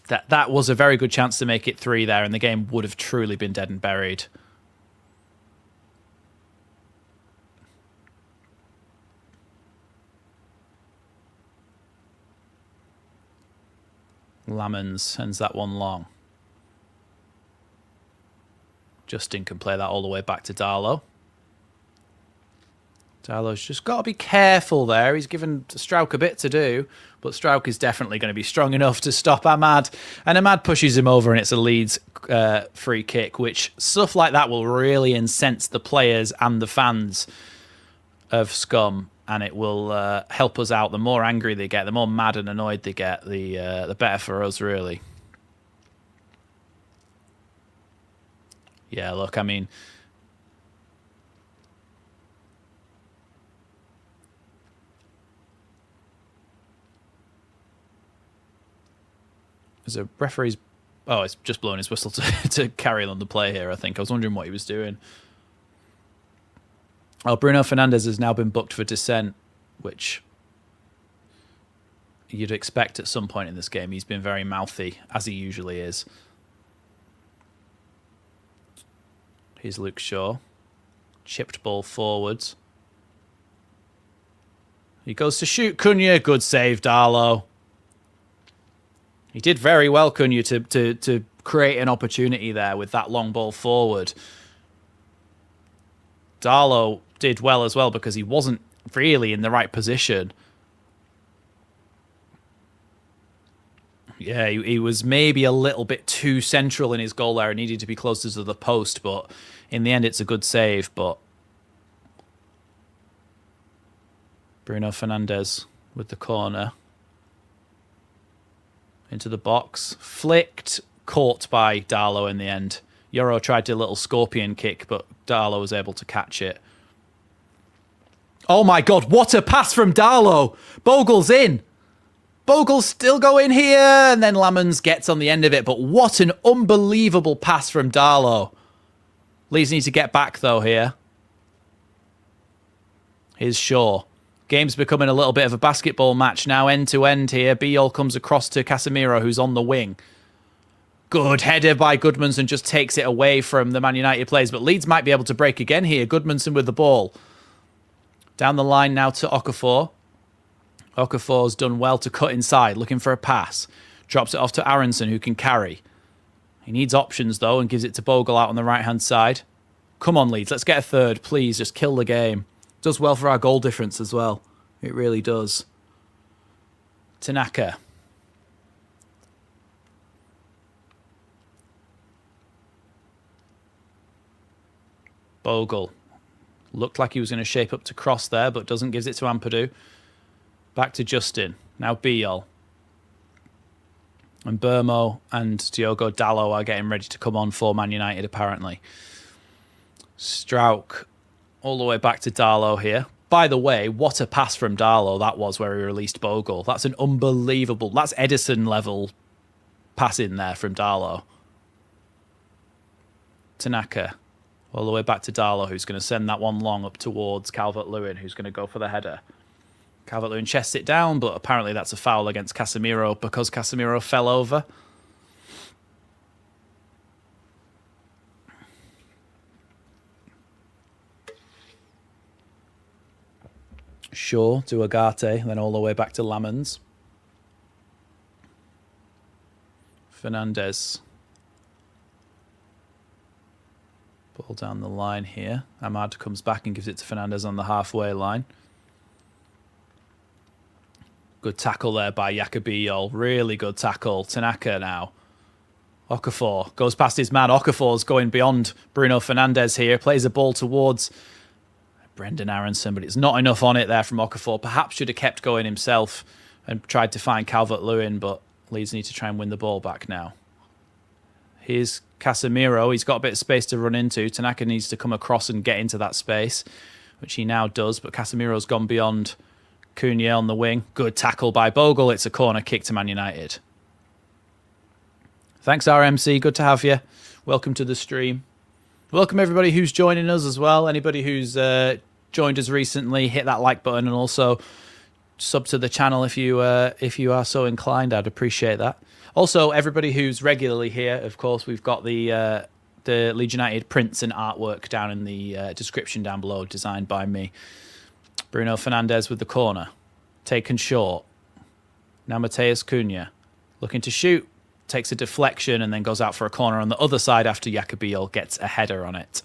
Speaker 1: that was a very good chance to make it 3 there, and the game would have truly been dead and buried. Lamans sends that one long. Justin can play that all the way back to Darlow. Darlow's just got to be careful there. He's given Strouk a bit to do, but Strouk is definitely going to be strong enough to stop Ahmad. And Ahmad pushes him over, and it's a Leeds free kick, which stuff like that will really incense the players and the fans of Scum, and it will help us out. The more angry they get, the more mad and annoyed they get, the better for us, really. Yeah, look, I mean, there's a referee's... Oh, it's just blowing his whistle to carry on the play here, I think. I was wondering what he was doing. Oh, Bruno Fernandes has now been booked for dissent, which you'd expect at some point in this game. He's been very mouthy, as he usually is. Here's Luke Shaw. Chipped ball forwards. He goes to shoot Cunha. Good save, Darlow. He did very well, Cunha, to create an opportunity there with that long ball forward. Darlow did well as well because he wasn't really in the right position. Yeah, he was maybe a little bit too central in his goal there and needed to be closer to the post, but in the end it's a good save. But Bruno Fernandes with the corner. Into the box. Flicked, caught by Darlow in the end. Yoro tried to do a little scorpion kick, but Darlow was able to catch it. Oh my God, what a pass from Darlow! Bogle's in! Bogle's still going here, and then Lamons gets on the end of it, but what an unbelievable pass from Darlow. Leeds need to get back, though, here. Here's Shaw. Game's becoming a little bit of a basketball match now, end-to-end here. Biol comes across to Casemiro, who's on the wing. Good header by Goodmanson, just takes it away from the Man United players, but Leeds might be able to break again here. Goodmanson with the ball. Down the line now to Okafor. Okafor's done well to cut inside, looking for a pass. Drops it off to Aronson, who can carry. He needs options, though, and gives it to Bogle out on the right-hand side. Come on, Leeds, let's get a third, please. Just kill the game. Does well for our goal difference as well. It really does. Tanaka. Bogle. Looked like he was going to shape up to cross there, but doesn't. Gives it to Ampadu. Back to Justin. Now Biol. And Burmo and Diogo Dalot are getting ready to come on for Man United, apparently. Strauch all the way back to Darlow here. By the way, what a pass from Darlow that was where he released Bogle. That's an unbelievable... That's Edison-level passing there from Darlow. Tanaka. All the way back to Darlow, who's going to send that one long up towards Calvert-Lewin, who's going to go for the header. Calvert-Lewin chests it down, but apparently that's a foul against Casemiro because Casemiro fell over. Shaw to Agate, then all the way back to Lamons. Fernandes. Ball down the line here. Ahmad comes back and gives it to Fernandes on the halfway line. Good tackle there by Yakubiyol. Really good tackle. Tanaka now. Okafor goes past his man. Okafor's going beyond Bruno Fernandes here. Plays a ball towards Brendan Aronson, but it's not enough on it there from Okafor. Perhaps should have kept going himself and tried to find Calvert-Lewin, but Leeds need to try and win the ball back now. Here's Casemiro. He's got a bit of space to run into. Tanaka needs to come across and get into that space, which he now does, but Casemiro's gone beyond Cunha on the wing. Good tackle by Bogle. It's a corner kick to Man United. Thanks, RMC. Good to have you. Welcome to the stream. Welcome everybody who's joining us as well. Anybody who's joined us recently, hit that like button and also sub to the channel if you are so inclined. I'd appreciate that. Also, everybody who's regularly here, of course, we've got the Leeds United prints and artwork down in the description down below, designed by me. Bruno Fernandes with the corner. Taken short. Now Mateus Cunha. Looking to shoot. Takes a deflection and then goes out for a corner on the other side after Yakubiyol gets a header on it.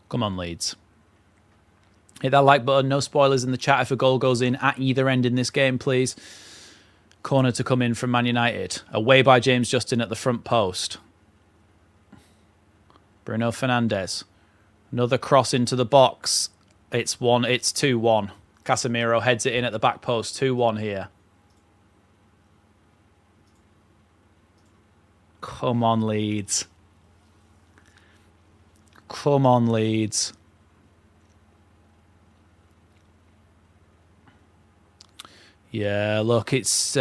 Speaker 1: Come on, Leeds. Hit that like button. No spoilers in the chat if a goal goes in at either end in this game, please. Corner to come in from Man United. Away by James Justin at the front post. Bruno Fernandes. Another cross into the box. It's 2-1. Casemiro heads it in at the back post. 2-1 here. Come on, Leeds. Come on, Leeds. Yeah, look, it's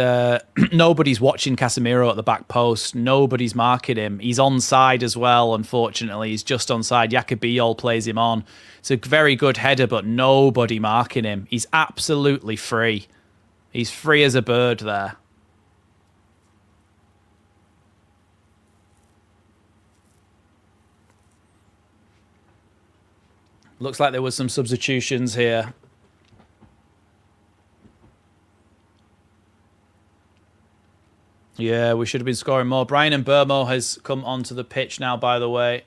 Speaker 1: nobody's watching Casemiro at the back post. Nobody's marking him. He's onside as well, unfortunately. He's just onside. Jakub plays him on. It's a very good header, but nobody marking him. He's absolutely free. He's free as a bird there. Looks like there was some substitutions here. Yeah, we should have been scoring more. Brian Mbeumo has come onto the pitch now, by the way.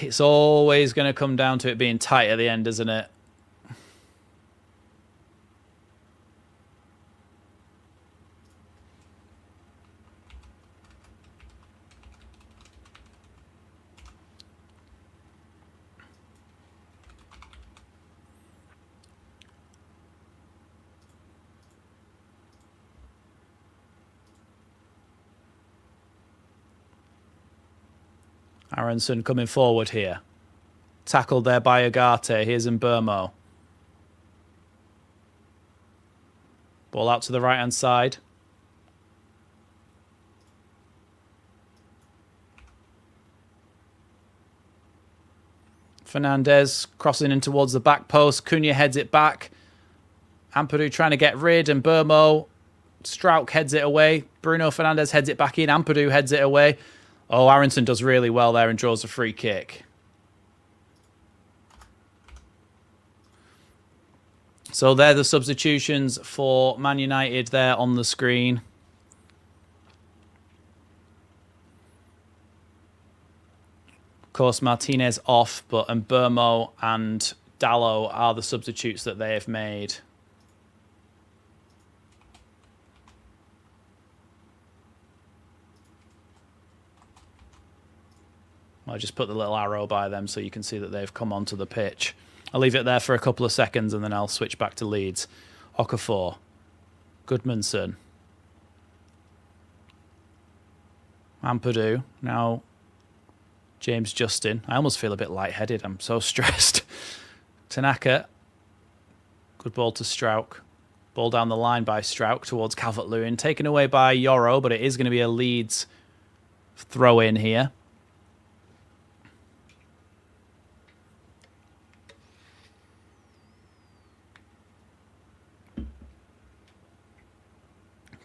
Speaker 1: It's always going to come down to it being tight at the end, isn't it? Aronson coming forward here. Tackled there by Agate. Here's Mbeumo. Ball out to the right-hand side. Fernandez crossing in towards the back post. Cunha heads it back. Ampadu trying to get rid. And Mbeumo. Strauch heads it away. Bruno Fernandes heads it back in. Ampadu heads it away. Oh, Aronson does really well there and draws a free kick. So they're the substitutions for Man United there on the screen. Of course, Martinez off, but Mbeumo and Dalot are the substitutes that they have made. I just put the little arrow by them so you can see that they've come onto the pitch. I'll leave it there for a couple of seconds and then I'll switch back to Leeds. Okafor. Goodmanson. Ampadu. Now James Justin. I almost feel a bit lightheaded. I'm so stressed. Tanaka. Good ball to Strauch. Ball down the line by Strauch towards Calvert-Lewin. Taken away by Yoro, but it is going to be a Leeds throw in here.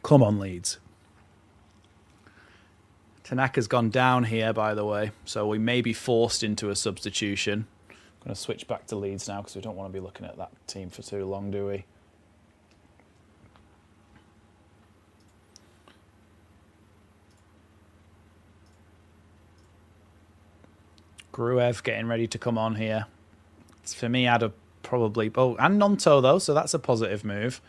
Speaker 1: Come on, Leeds. Tanaka's gone down here, by the way, so we may be forced into a substitution. I'm going to switch back to Leeds now because we don't want to be looking at that team for too long, do we? Gruev getting ready to come on here. It's for me, I'd have probably... Oh, and Nonto, though, so that's a positive move.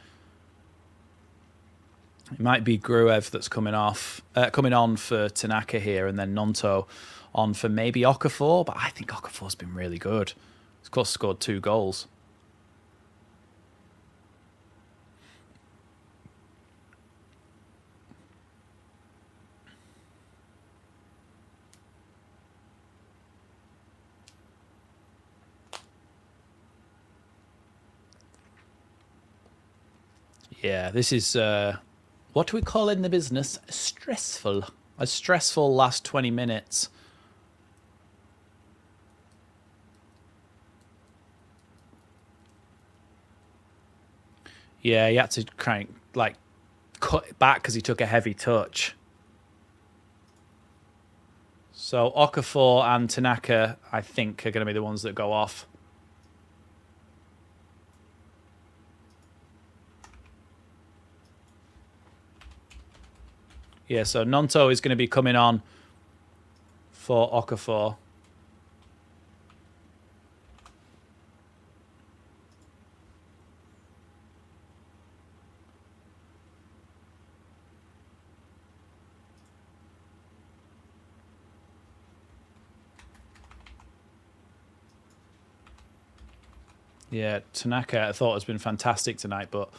Speaker 1: It might be Gruev that's coming on for Tanaka here, and then Nonto on for maybe Okafor, but I think Okafor's been really good. He's of course scored 2 goals. Yeah, this is... what do we call it in the business? Stressful. A stressful last 20 minutes. Yeah, he had to cut it back because he took a heavy touch. So Okafor and Tanaka, I think, are going to be the ones that go off. Yeah, so Nonto is going to be coming on for Okafor. Yeah, Tanaka I thought has been fantastic tonight, but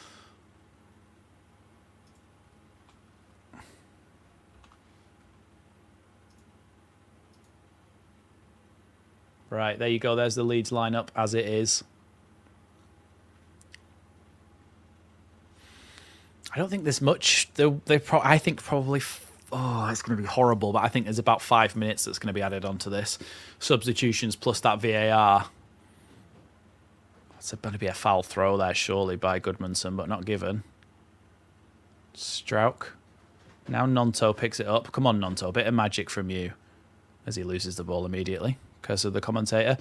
Speaker 1: right, there you go. There's the Leeds lineup as it is. I don't think there's much. I think probably. Oh, it's going to be horrible, but I think there's about 5 minutes that's going to be added onto this. Substitutions plus that VAR. It's going to be a foul throw there, surely, by Goodmanson, but not given. Strauch. Now Nonto picks it up. Come on, Nonto. A bit of magic from you. As he loses the ball immediately, because of the commentator.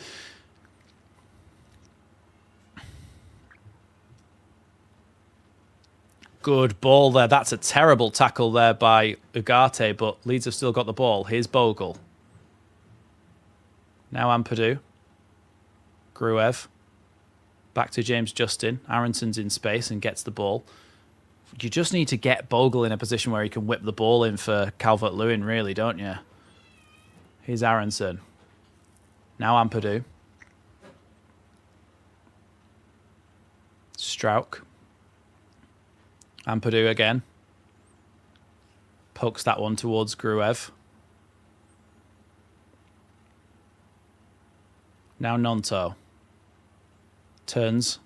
Speaker 1: Good ball there. That's a terrible tackle there by Ugarte, but Leeds have still got the ball. Here's Bogle. Now Ampadu. Gruev. Back to James Justin. Aronson's in space and gets the ball. You just need to get Bogle in a position where he can whip the ball in for Calvert-Lewin, really, don't you? Here's Aronson. Now Ampadu. Strauch. Ampadu again. Pokes that one towards Gruev. Now Nonto. Turns.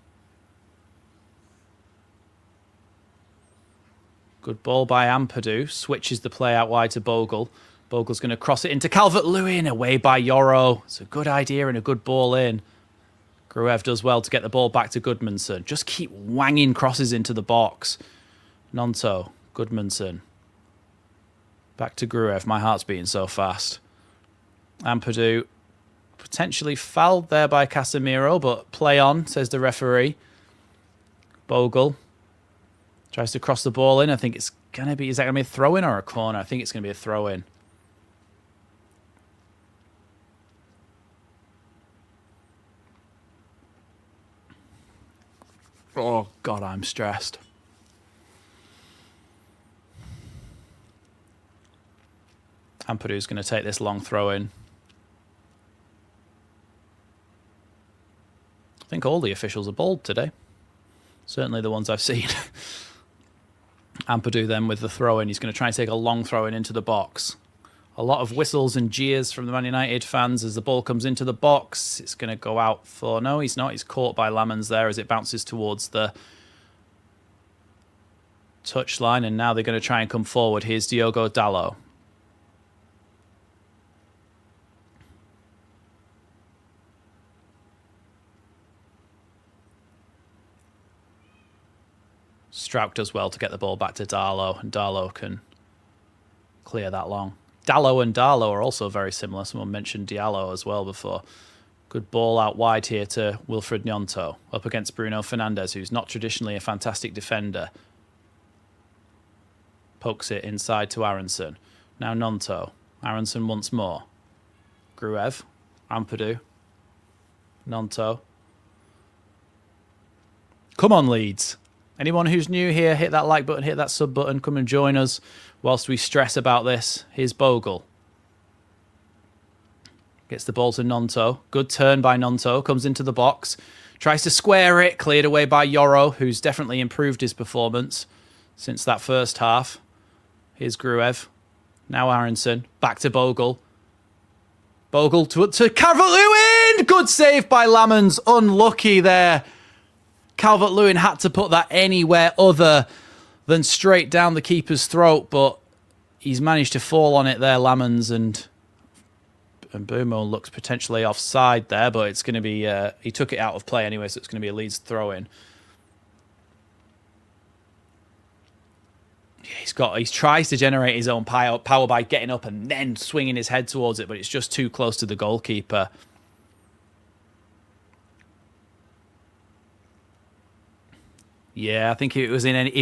Speaker 1: Good ball by Ampadu. Switches the play out wide to Bogle. Bogle's going to cross it into Calvert-Lewin. Away by Yoro. It's a good idea and a good ball in. Gruev does well to get the ball back to Goodmanson. Just keep wanging crosses into the box. Nonto. Goodmanson. Back to Gruev. My heart's beating so fast. Ampadu potentially fouled there by Casemiro, but play on, says the referee. Bogle tries to cross the ball in. I think it's going to be... Is that going to be a throw-in or a corner? I think it's going to be a throw-in. Oh, God, I'm stressed. Ampadu's going to take this long throw-in. I think all the officials are bold today. Certainly the ones I've seen. Ampadu then with the throw-in. He's going to try and take a long throw-in into the box. A lot of whistles and jeers from the Man United fans as the ball comes into the box. It's going to go out for... No, he's not. He's caught by Lamans there as it bounces towards the touchline. And now they're going to try and come forward. Here's Diogo Dalot. Strauch does well to get the ball back to Darlow, and Darlow can clear that long. Dalot and Darlow are also very similar. Someone mentioned Diallo as well before. Good ball out wide here to Wilfred Gnonto, up against Bruno Fernandes, who's not traditionally a fantastic defender. Pokes it inside to Aronson. Now Gnonto. Aronson once more. Gruev. Ampadu. Gnonto. Come on, Leeds. Anyone who's new here, hit that like button, hit that sub button, come and join us whilst we stress about this. Here's Bogle. Gets the ball to Gnonto. Good turn by Gnonto. Comes into the box. Tries to square it. Cleared away by Yoro, who's definitely improved his performance since that first half. Here's Gruev. Now Aronson. Back to Bogle. Bogle to Calvert-Lewin! Good save by Lamans. Unlucky there. Calvert-Lewin had to put that anywhere other than straight down the keeper's throat, but he's managed to fall on it there, Lamans, and Bumo looks potentially offside there, but it's going to be... he took it out of play anyway, so it's going to be a Leeds throw-in. Yeah, he tries to generate his own power by getting up and then swinging his head towards it, but it's just too close to the goalkeeper. Yeah, I think if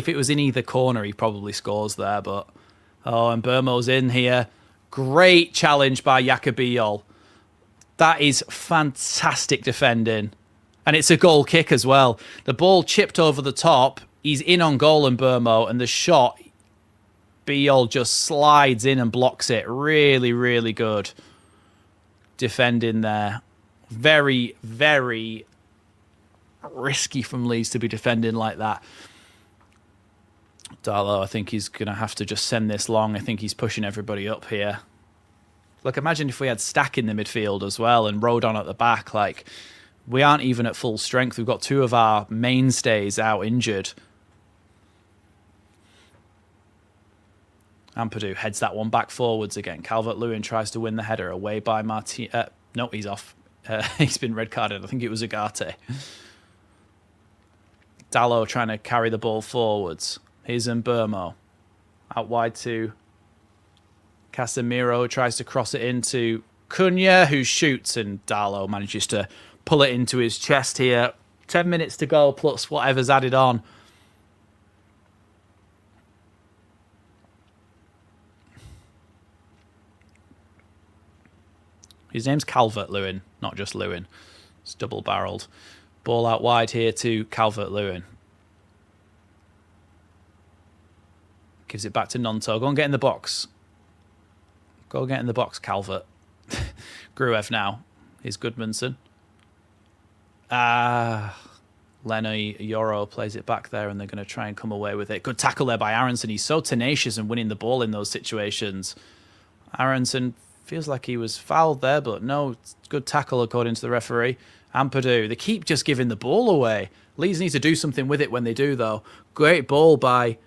Speaker 1: it was in either corner, he probably scores there, but Oh, and Burmo's in here. Great challenge by Yakubiyol. That is fantastic defending. And it's a goal kick as well. The ball chipped over the top. He's in on goal and Burmo, and the shot, Biol just slides in and blocks it. Really, really good defending there. Very, very risky from Leeds to be defending like that. Darlow, I think he's going to have to just send this long. I think he's pushing everybody up here. Look, imagine if we had Stack in the midfield as well and Rodon at the back. Like, we aren't even at full strength. We've got two of our mainstays out injured. Ampadu heads that one back forwards again. Calvert-Lewin tries to win the header away by Martin. No, he's off. He's been red carded. I think it was Agate. Dallo trying to carry the ball forwards. Here's Mburmo. Out wide to Casemiro. Tries to cross it into Cunha, who shoots, and Dallo manages to pull it into his chest here. 10 minutes to go, plus whatever's added on. His name's Calvert-Lewin, not just Lewin. It's double-barreled. Ball out wide here to Calvert-Lewin. Gives it back to Nonto. Go and get in the box. Go get in the box, Calvert. Gruev now. Here's Goodmanson. Lenny Yoro plays it back there, and they're going to try and come away with it. Good tackle there by Aronson. He's so tenacious and winning the ball in those situations. Aronson feels like he was fouled there, but no, good tackle according to the referee. Ampadu, they keep just giving the ball away. Leeds need to do something with it when they do, though. Great ball by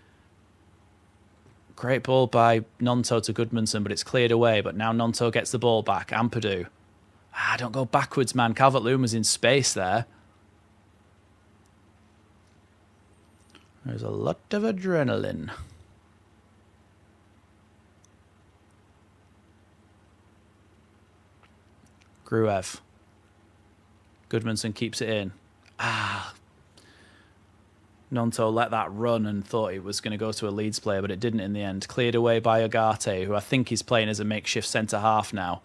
Speaker 1: Nonto to Goodmanson, but it's cleared away. But now Nonto gets the ball back. Ampadu. Don't go backwards, man. Calvert-Lewin was in space there. There's a lot of adrenaline. Gruev. Goodmanson keeps it in. Nonto let that run and thought it was going to go to a Leeds player, but it didn't in the end. Cleared away by Agate, who I think is playing as a makeshift centre-half now.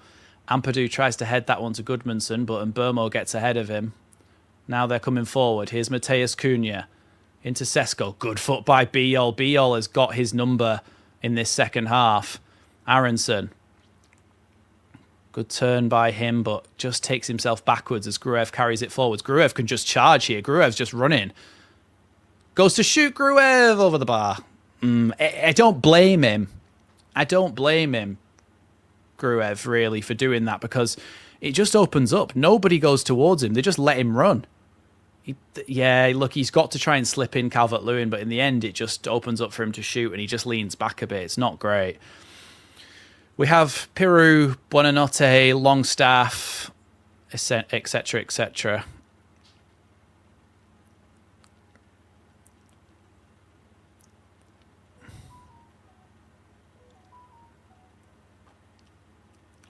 Speaker 1: Ampadu tries to head that one to Goodmanson, but Mburmo gets ahead of him. Now they're coming forward. Here's Mateus Cunha. Into Sesko. Good foot by Biol. Biol has got his number in this second half. Aronson. Good turn by him, but just takes himself backwards as Gruev carries it forwards. Gruev can just charge here. Gruev's just running. Goes to shoot Gruev over the bar. I don't blame him. Gruev, really, for doing that, because it just opens up. Nobody goes towards him. They just let him run. Look, he's got to try and slip in Calvert-Lewin, but in the end, it just opens up for him to shoot, and he just leans back a bit. It's not great. We have Piru, Buonanotte, Longstaff, etc., etc.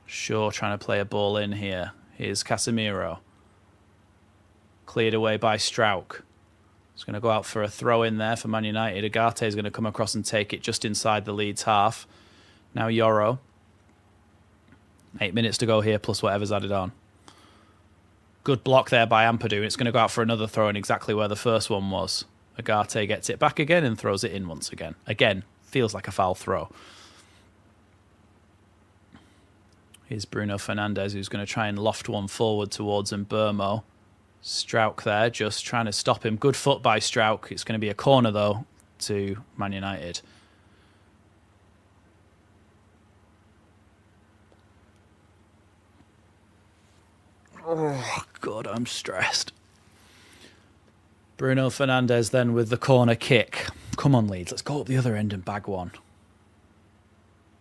Speaker 1: Shaw trying to play a ball in here. Here's Casemiro. Cleared away by Strauch. He's going to go out for a throw in there for Man United. Agate is going to come across and take it just inside the Leeds half. Now Yoro. 8 minutes to go here, plus whatever's added on. Good block there by Ampadu. It's going to go out for another throw in exactly where the first one was. Agate gets it back again and throws it in once again. Again, feels like a foul throw. Here's Bruno Fernandes, who's going to try and loft one forward towards Mburmo. Strauch there, just trying to stop him. Good foot by Strauch. It's going to be a corner, though, to Man United. Oh, God, I'm stressed. Bruno Fernandes then with the corner kick. Come on, Leeds. Let's go up the other end and bag one.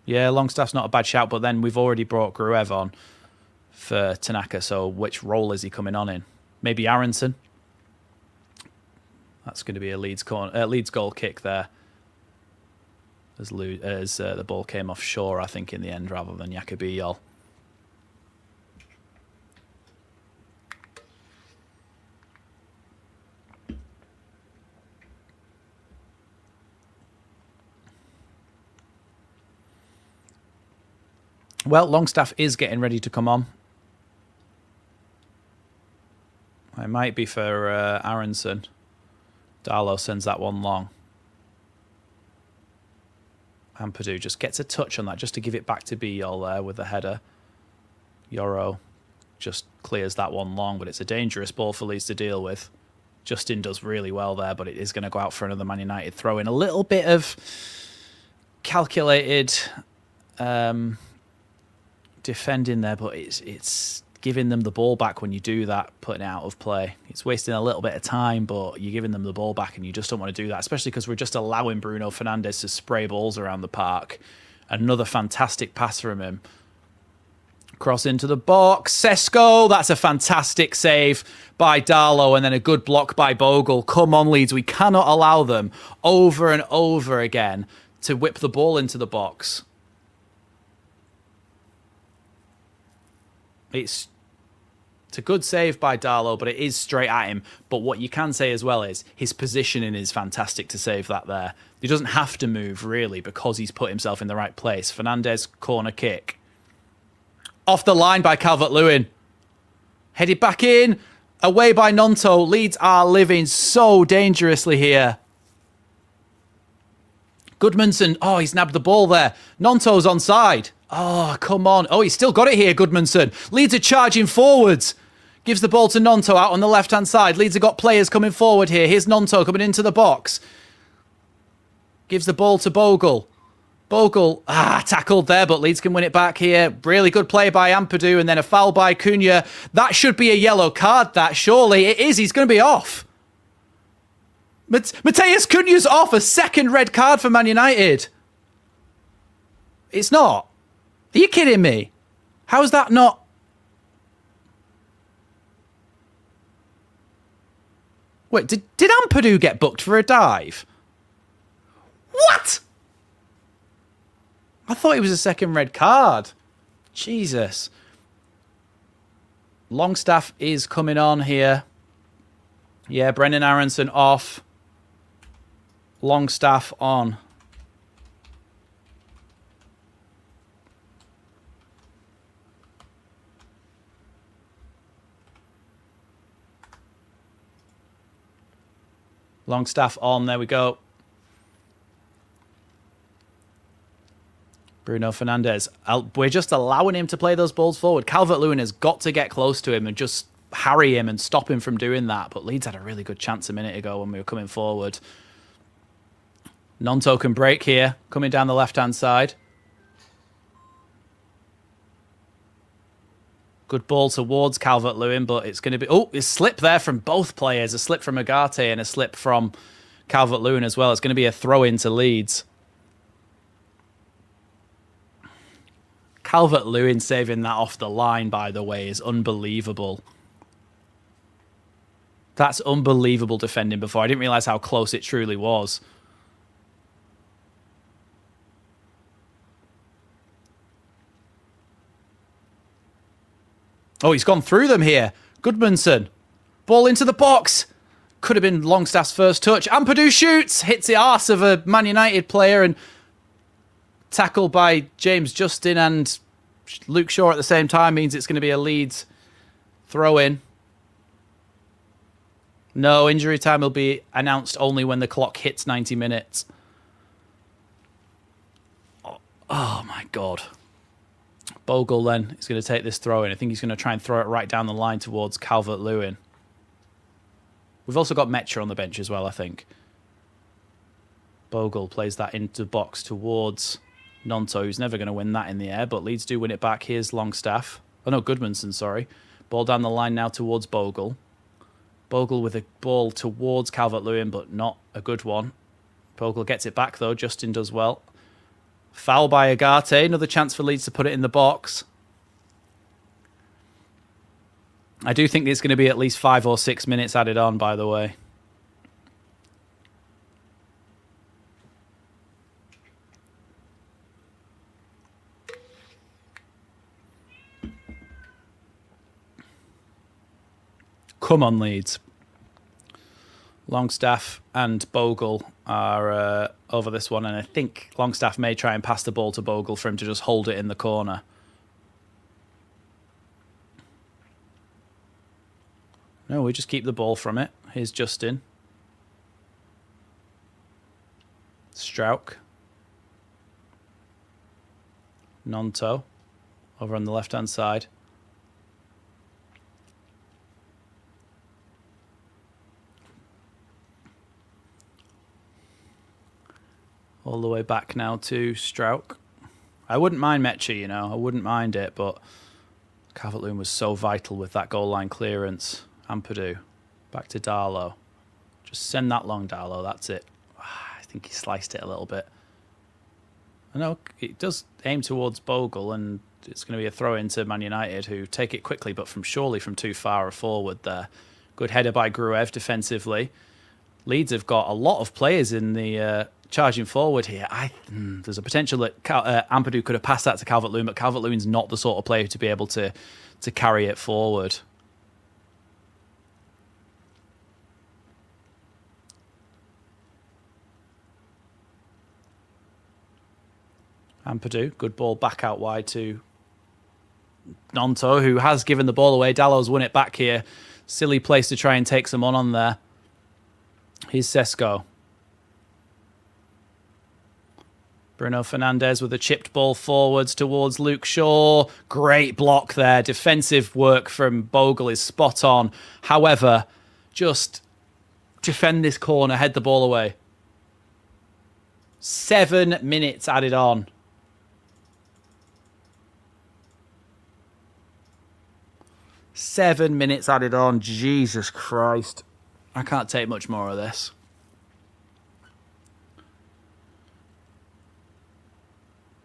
Speaker 1: Yeah, Longstaff's not a bad shout, but then we've already brought Gruev on for Tanaka, so which role is he coming on in? Maybe Aronson? That's going to be a Leeds goal kick there. As the ball came off Shaw, I think, in the end, rather than Yakubiyol. Well, Longstaff is getting ready to come on. It might be for Aronson. Darlow sends that one long. Ampadu just gets a touch on that just to give it back to Biol there with the header. Yoro just clears that one long, but it's a dangerous ball for Leeds to deal with. Justin does really well there, but it is going to go out for another Man United throw in. A little bit of calculated defending there, but it's giving them the ball back when you do that, putting it out of play. It's wasting a little bit of time, but you're giving them the ball back, and you just don't want to do that, especially because we're just allowing Bruno Fernandes to spray balls around the park. Another fantastic pass from him. Cross into the box. Sesko, that's a fantastic save by Darlow, and then a good block by Bogle. Come on, Leeds. We cannot allow them over and over again to whip the ball into the box. It's a good save by Darlow, but it is straight at him. But what you can say as well is his positioning is fantastic to save that there. He doesn't have to move, really, because he's put himself in the right place. Fernandes, corner kick. Off the line by Calvert-Lewin. Headed back in. Away by Nonto. Leeds are living so dangerously here. Goodmanson. Oh, he's nabbed the ball there. Nonto's onside. Oh, come on. Oh, he's still got it here, Goodmanson. Leeds are charging forwards. Gives the ball to Nonto out on the left-hand side. Leeds have got players coming forward here. Here's Nonto coming into the box. Gives the ball to Bogle. Bogle, tackled there, but Leeds can win it back here. Really good play by Ampadu, and then a foul by Cunha. That should be a yellow card, that, surely. It is, he's going to be off. Mateus Cunha's off, a second red card for Man United. It's not. Are you kidding me? How is that not? Wait, did Ampadu get booked for a dive? What? I thought it was a second red card. Jesus. Longstaff is coming on here. Yeah, Brendan Aronson off. Longstaff on. Longstaff on. There we go. Bruno Fernandes. We're just allowing him to play those balls forward. Calvert-Lewin has got to get close to him and just harry him and stop him from doing that. But Leeds had a really good chance a minute ago when we were coming forward. Nonto can break here, coming down the left-hand side. Good ball towards Calvert-Lewin, but it's going to be... Oh, a slip there from both players. A slip from Agate and a slip from Calvert-Lewin as well. It's going to be a throw-in to Leeds. Calvert-Lewin saving that off the line, by the way, is unbelievable. That's unbelievable defending before. I didn't realise how close it truly was. Oh, he's gone through them here. Goodmanson. Ball into the box. Could have been Longstaff's first touch. Ampadu shoots. Hits the arse of a Man United player and tackled by James Justin and Luke Shaw at the same time means it's going to be a Leeds throw-in. No, injury time will be announced only when the clock hits 90 minutes. Oh my God. Bogle then is going to take this throw-in. I think he's going to try and throw it right down the line towards Calvert-Lewin. We've also got Mecha on the bench as well, I think. Bogle plays that into the box towards Nonto, who's never going to win that in the air, but Leeds do win it back. Here's Longstaff. Oh no, Goodmanson, sorry. Ball down the line now towards Bogle. Bogle with a ball towards Calvert-Lewin, but not a good one. Bogle gets it back though. Justin does well. Foul by Agate. Another chance for Leeds to put it in the box. I do think there's going to be at least 5 or 6 minutes added on, by the way. Come on, Leeds. Longstaff and Bogle are over this one, and I think Longstaff may try and pass the ball to Bogle for him to just hold it in the corner. No, we just keep the ball from it. Here's Justin. Strauch. Nonto. Over on the left-hand side. All the way back now to Strauch. I wouldn't mind Mecha, you know. I wouldn't mind it, but Calvert-Lewin was so vital with that goal line clearance. Ampadu. Back to Darlow. Just send that long, Darlow. That's it. I think he sliced it a little bit. I know it does aim towards Bogle, and it's going to be a throw into Man United, who take it quickly, but surely from too far forward there. Good header by Gruev defensively. Leeds have got a lot of players in the charging forward here. There's a potential that Ampadu could have passed that to Calvert-Lewin, but Calvert-Lewin's not the sort of player to be able to carry it forward. Ampadu, good ball back out wide to Nonto, who has given the ball away. Dallow's won it back here. Silly place to try and take someone on there. Here's Sesko. Bruno Fernandes with a chipped ball forwards towards Luke Shaw. Great block there. Defensive work from Bogle is spot on. However, just defend this corner, head the ball away. 7 minutes added on. Seven minutes added on. Jesus Christ. I can't take much more of this.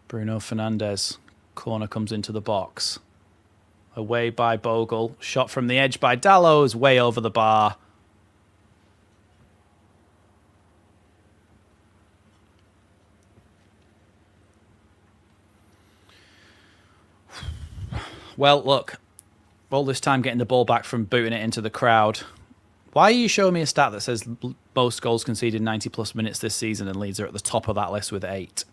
Speaker 1: Bruno Fernandes. Corner comes into the box. Away by Bogle. Shot from the edge by Dallows. Way over the bar. Well, look. All this time getting the ball back from booting it into the crowd. Why are you showing me a stat that says most goals conceded 90 plus minutes this season and Leeds are at the top of that list with 8?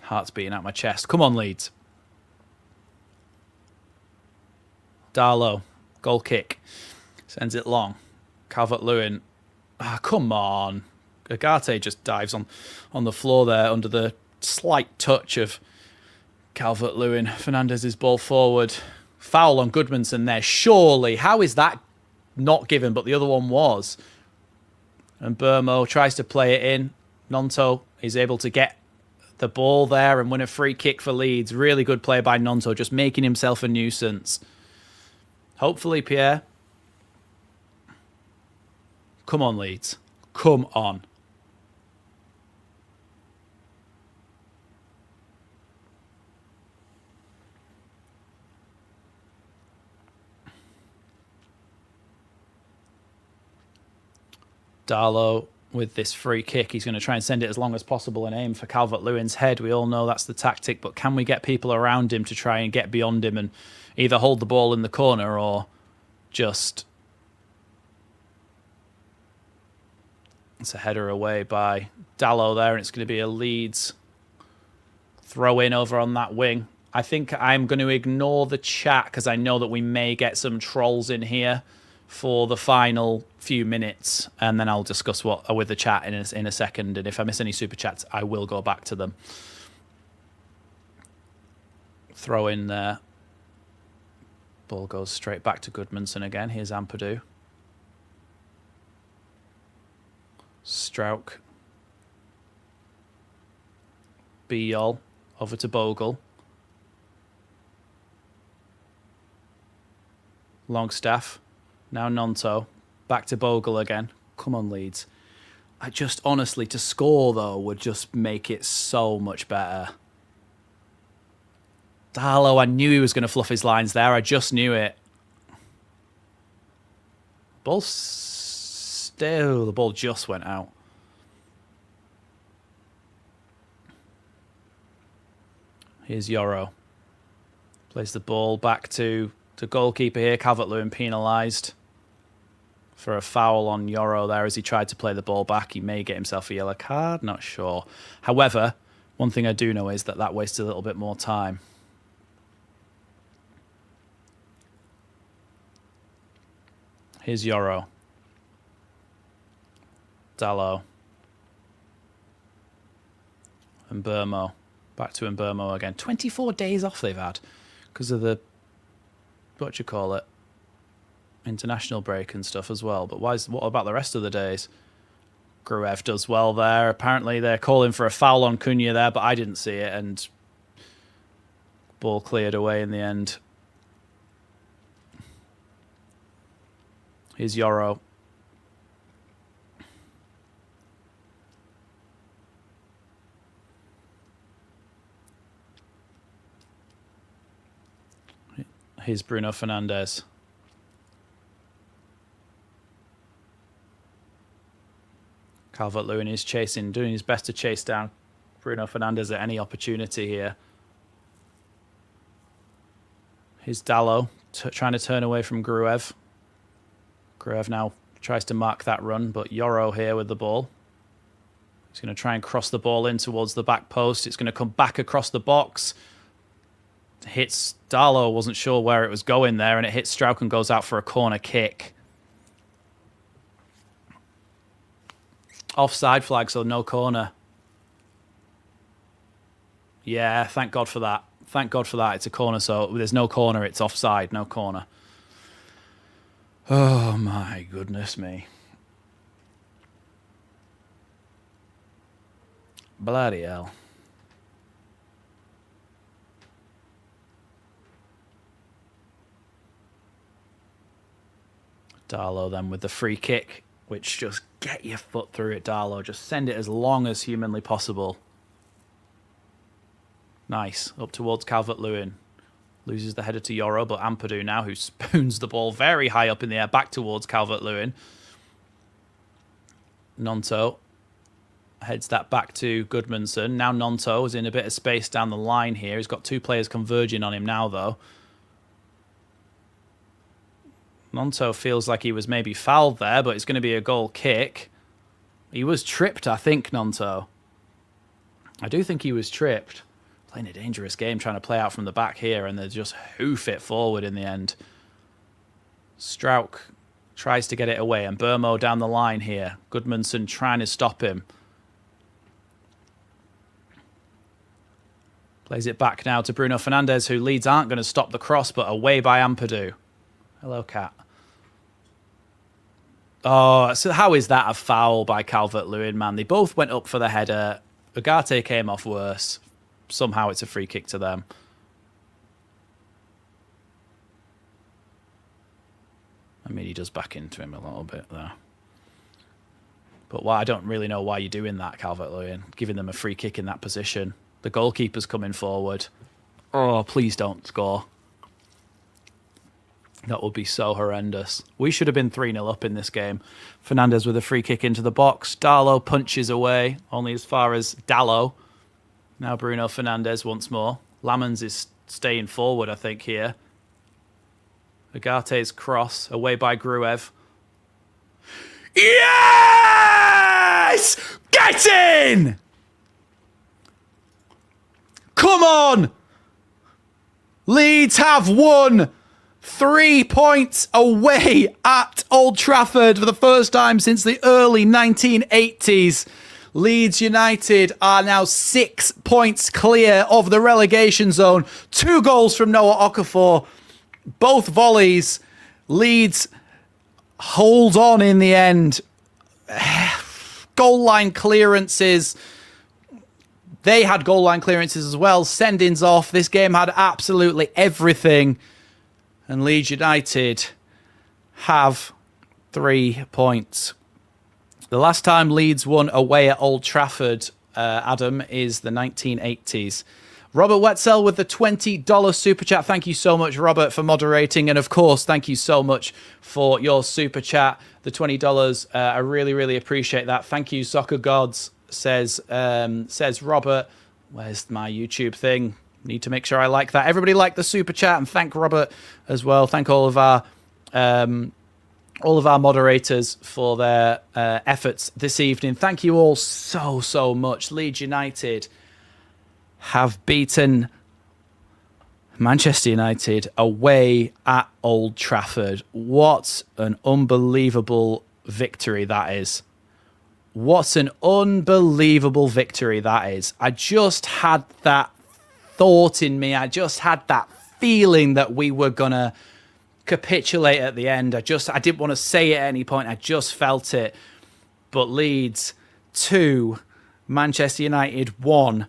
Speaker 1: Heart's beating out my chest. Come on, Leeds. Darlow. Goal kick. Sends it long. Calvert-Lewin. Come on. Agate just dives on the floor there under the slight touch of Calvert-Lewin. Fernandez's ball forward. Foul on Goodmanson there. Surely. How is that not given? But the other one was. And Burmo tries to play it in. Nonto is able to get the ball there and win a free kick for Leeds. Really good play by Nonto, just making himself a nuisance. Hopefully, Pierre. Come on, Leeds. Come on. Darlow with this free kick. He's going to try and send it as long as possible and aim for Calvert-Lewin's head. We all know that's the tactic, but can we get people around him to try and get beyond him and either hold the ball in the corner or just... It's a header away by Dallow there, and it's going to be a Leeds throw in over on that wing. I think I'm going to ignore the chat because I know that we may get some trolls in here for the final few minutes, and then I'll discuss what with the chat in a second. And if I miss any super chats, I will go back to them. Throw in there. Ball goes straight back to Goodmanson again. Here's Ampadu. Strauch. Biol over to Bogle. Longstaff. Now Nonto. Back to Bogle again. Come on, Leeds. I just, honestly, to score, though, would just make it so much better. Darlow, I knew he was going to fluff his lines there. I just knew it. Ball still... The ball just went out. Here's Yoro. Plays the ball back to the goalkeeper here. Calvert-Lewin penalised for a foul on Yoro there as he tried to play the ball back. He may get himself a yellow card, not sure. However, one thing I do know is that wasted a little bit more time. Here's Yoro. Dallo. And Burmo. Back to Burmo again. 24 days off they've had because of the, what you call it, international break and stuff as well. But what about the rest of the days? Gruev does well there. Apparently they're calling for a foul on Cunha there, but I didn't see it, and ball cleared away in the end. Here's Yoro. Here's Bruno Fernandes. Calvert-Lewin is chasing, doing his best to chase down Bruno Fernandes at any opportunity here. Here's Dallo trying to turn away from Gruev. Gruev now tries to mark that run, but Yoro here with the ball. He's going to try and cross the ball in towards the back post. It's going to come back across the box. Hits Dallo, wasn't sure where it was going there, and it hits Strauch and goes out for a corner kick. Offside flag, so no corner. Yeah, thank God for that. Thank God for that. It's a corner, so there's no corner. It's offside, no corner. Oh, my goodness me. Bloody hell. Darlow then with the free kick, which just get your foot through it, Darlow. Just send it as long as humanly possible. Nice. Up towards Calvert-Lewin. Loses the header to Yoro, but Ampadu now, who spoons the ball very high up in the air, back towards Calvert-Lewin. Nonto heads that back to Goodmanson. Now Nonto is in a bit of space down the line here. He's got two players converging on him now, though. Nonto feels like he was maybe fouled there, but it's going to be a goal kick. He was tripped, I think, Nonto. I do think he was tripped. Playing a dangerous game, trying to play out from the back here, and they just hoof it forward in the end. Strauch tries to get it away, and Burmo down the line here. Goodmanson trying to stop him. Plays it back now to Bruno Fernandes, who Leeds aren't going to stop the cross, but away by Ampadu. Hello, Cat. Oh, so how is that a foul by Calvert-Lewin, man? They both went up for the header. Ugarte came off worse. Somehow it's a free kick to them. I mean, he does back into him a little bit there. But I don't really know why you're doing that, Calvert-Lewin, giving them a free kick in that position. The goalkeeper's coming forward. Oh, please don't score. That would be so horrendous. We should have been 3-0 up in this game. Fernandes with a free kick into the box. Darlow punches away, only as far as Dallo. Now Bruno Fernandes once more. Lamans is staying forward, I think, here. Ugarte's cross, away by Gruev. Yes! Get in! Come on! Leeds have won! 3 points away at Old Trafford for the first time since the early 1980s. Leeds United are now 6 points clear of the relegation zone. 2 goals from Noah Okafor. Both volleys. Leeds hold on in the end. Goal line clearances. They had goal line clearances as well. Send-ins off. This game had absolutely everything. And Leeds United have 3 points. The last time Leeds won away at Old Trafford, Adam, is the 1980s. Robert Wetzel with the $20 super chat. Thank you so much, Robert, for moderating. And of course, thank you so much for your super chat. The $20, I really, really appreciate that. Thank you, Soccer Gods, says Robert. Where's my YouTube thing? Need to make sure I like that. Everybody like the super chat, and thank Robert as well. Thank all of our moderators for their efforts this evening. Thank you all so much. Leeds United have beaten Manchester United away at Old Trafford. What an unbelievable victory that is. What an unbelievable victory that is. I just had that thought in me. I just had that feeling that we were going to capitulate at the end. I didn't want to say it at any point. I just felt it. But Leeds 2, Manchester United 1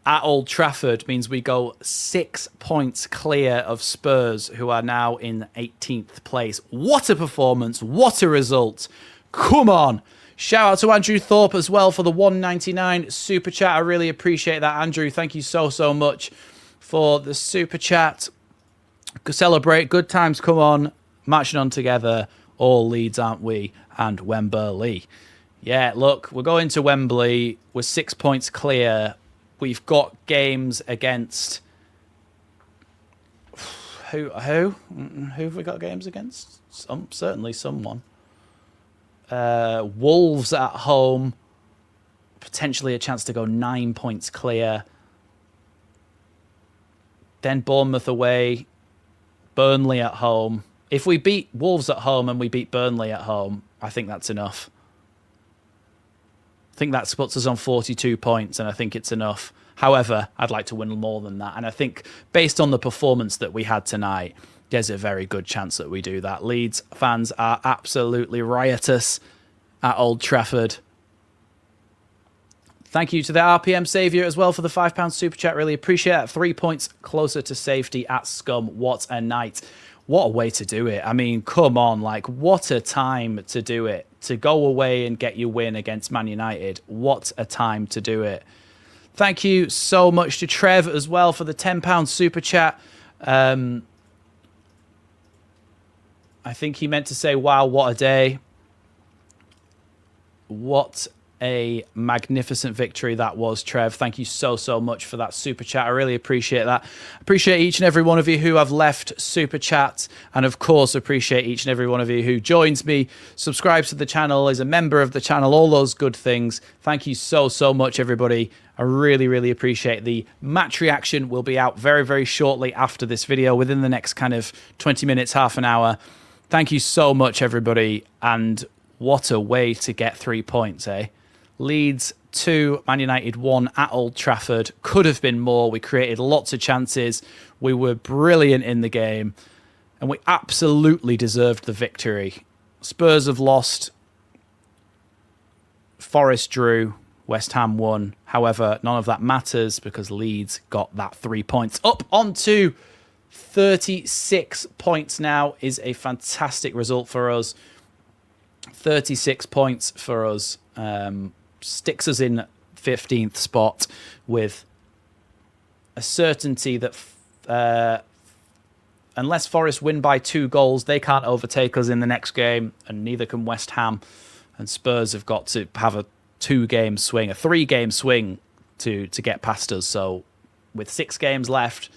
Speaker 1: at Old Trafford means we go 6 points clear of Spurs, who are now in 18th place. What a performance. What a result. Come on. Shout out to Andrew Thorpe as well for the 199 super chat. I really appreciate that, Andrew. Thank you so much for the super chat. Celebrate. Good times come on. Marching on together. All Leeds, aren't we? And Wembley. Yeah, look, we're going to Wembley. We're 6 points clear. We've got games against... Who have we got games against? Certainly someone. Wolves at home, potentially a chance to go 9 points clear. Then Bournemouth away, Burnley at home. If we beat Wolves at home and we beat Burnley at home, I think that's enough. I think that puts us on 42 points, and I think it's enough. However, I'd like to win more than that. And I think based on the performance that we had tonight, there's a very good chance that we do that. Leeds fans are absolutely riotous at Old Trafford. Thank you to the RPM Saviour as well for the £5 super chat. Really appreciate it. 3 points closer to safety at Scum. What a night. What a way to do it. I mean, come on. Like, what a time to do it. To go away and get your win against Man United. What a time to do it. Thank you so much to Trev as well for the £10 super chat. I think he meant to say, wow, what a day. What a magnificent victory that was, Trev. Thank you so much for that super chat. I really appreciate that. Appreciate each and every one of you who have left super chats. And of course, appreciate each and every one of you who joins me, subscribes to the channel, is a member of the channel, all those good things. Thank you so much, everybody. I really appreciate the match reaction. Will be out very shortly after this video, within the next kind of 20 minutes, half an hour. Thank you so much, everybody. And what a way to get 3 points, eh? Leeds 2, Man United 1 at Old Trafford. Could have been more. We created lots of chances. We were brilliant in the game. And we absolutely deserved the victory. Spurs have lost. Forest drew. West Ham won. However, none of that matters because Leeds got that 3 points. Up onto 36 points now is a fantastic result for us. 36 points for us. Sticks us in 15th spot with a certainty that unless Forest win by 2 goals, they can't overtake us in the next game, and neither can West Ham. And Spurs have got to have a 2-game swing, a 3-game swing to get past us. So with 6 games left,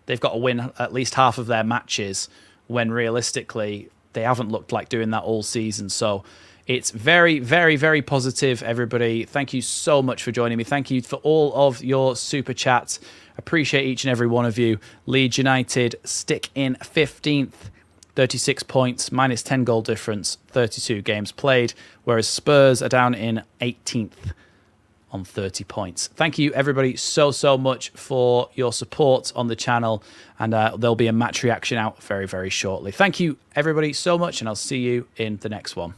Speaker 1: they've got to win at least half of their matches, when realistically they haven't looked like doing that all season. So it's very positive, everybody. Thank you so much for joining me. Thank you for all of your super chats. Appreciate each and every one of you. Leeds United stick in 15th, 36 points, minus 10 goal difference, 32 games played, whereas Spurs are down in 18th on 30 points. Thank you, everybody, so much for your support on the channel, and there'll be a match reaction out very shortly. Thank you, everybody, so much, and I'll see you in the next one.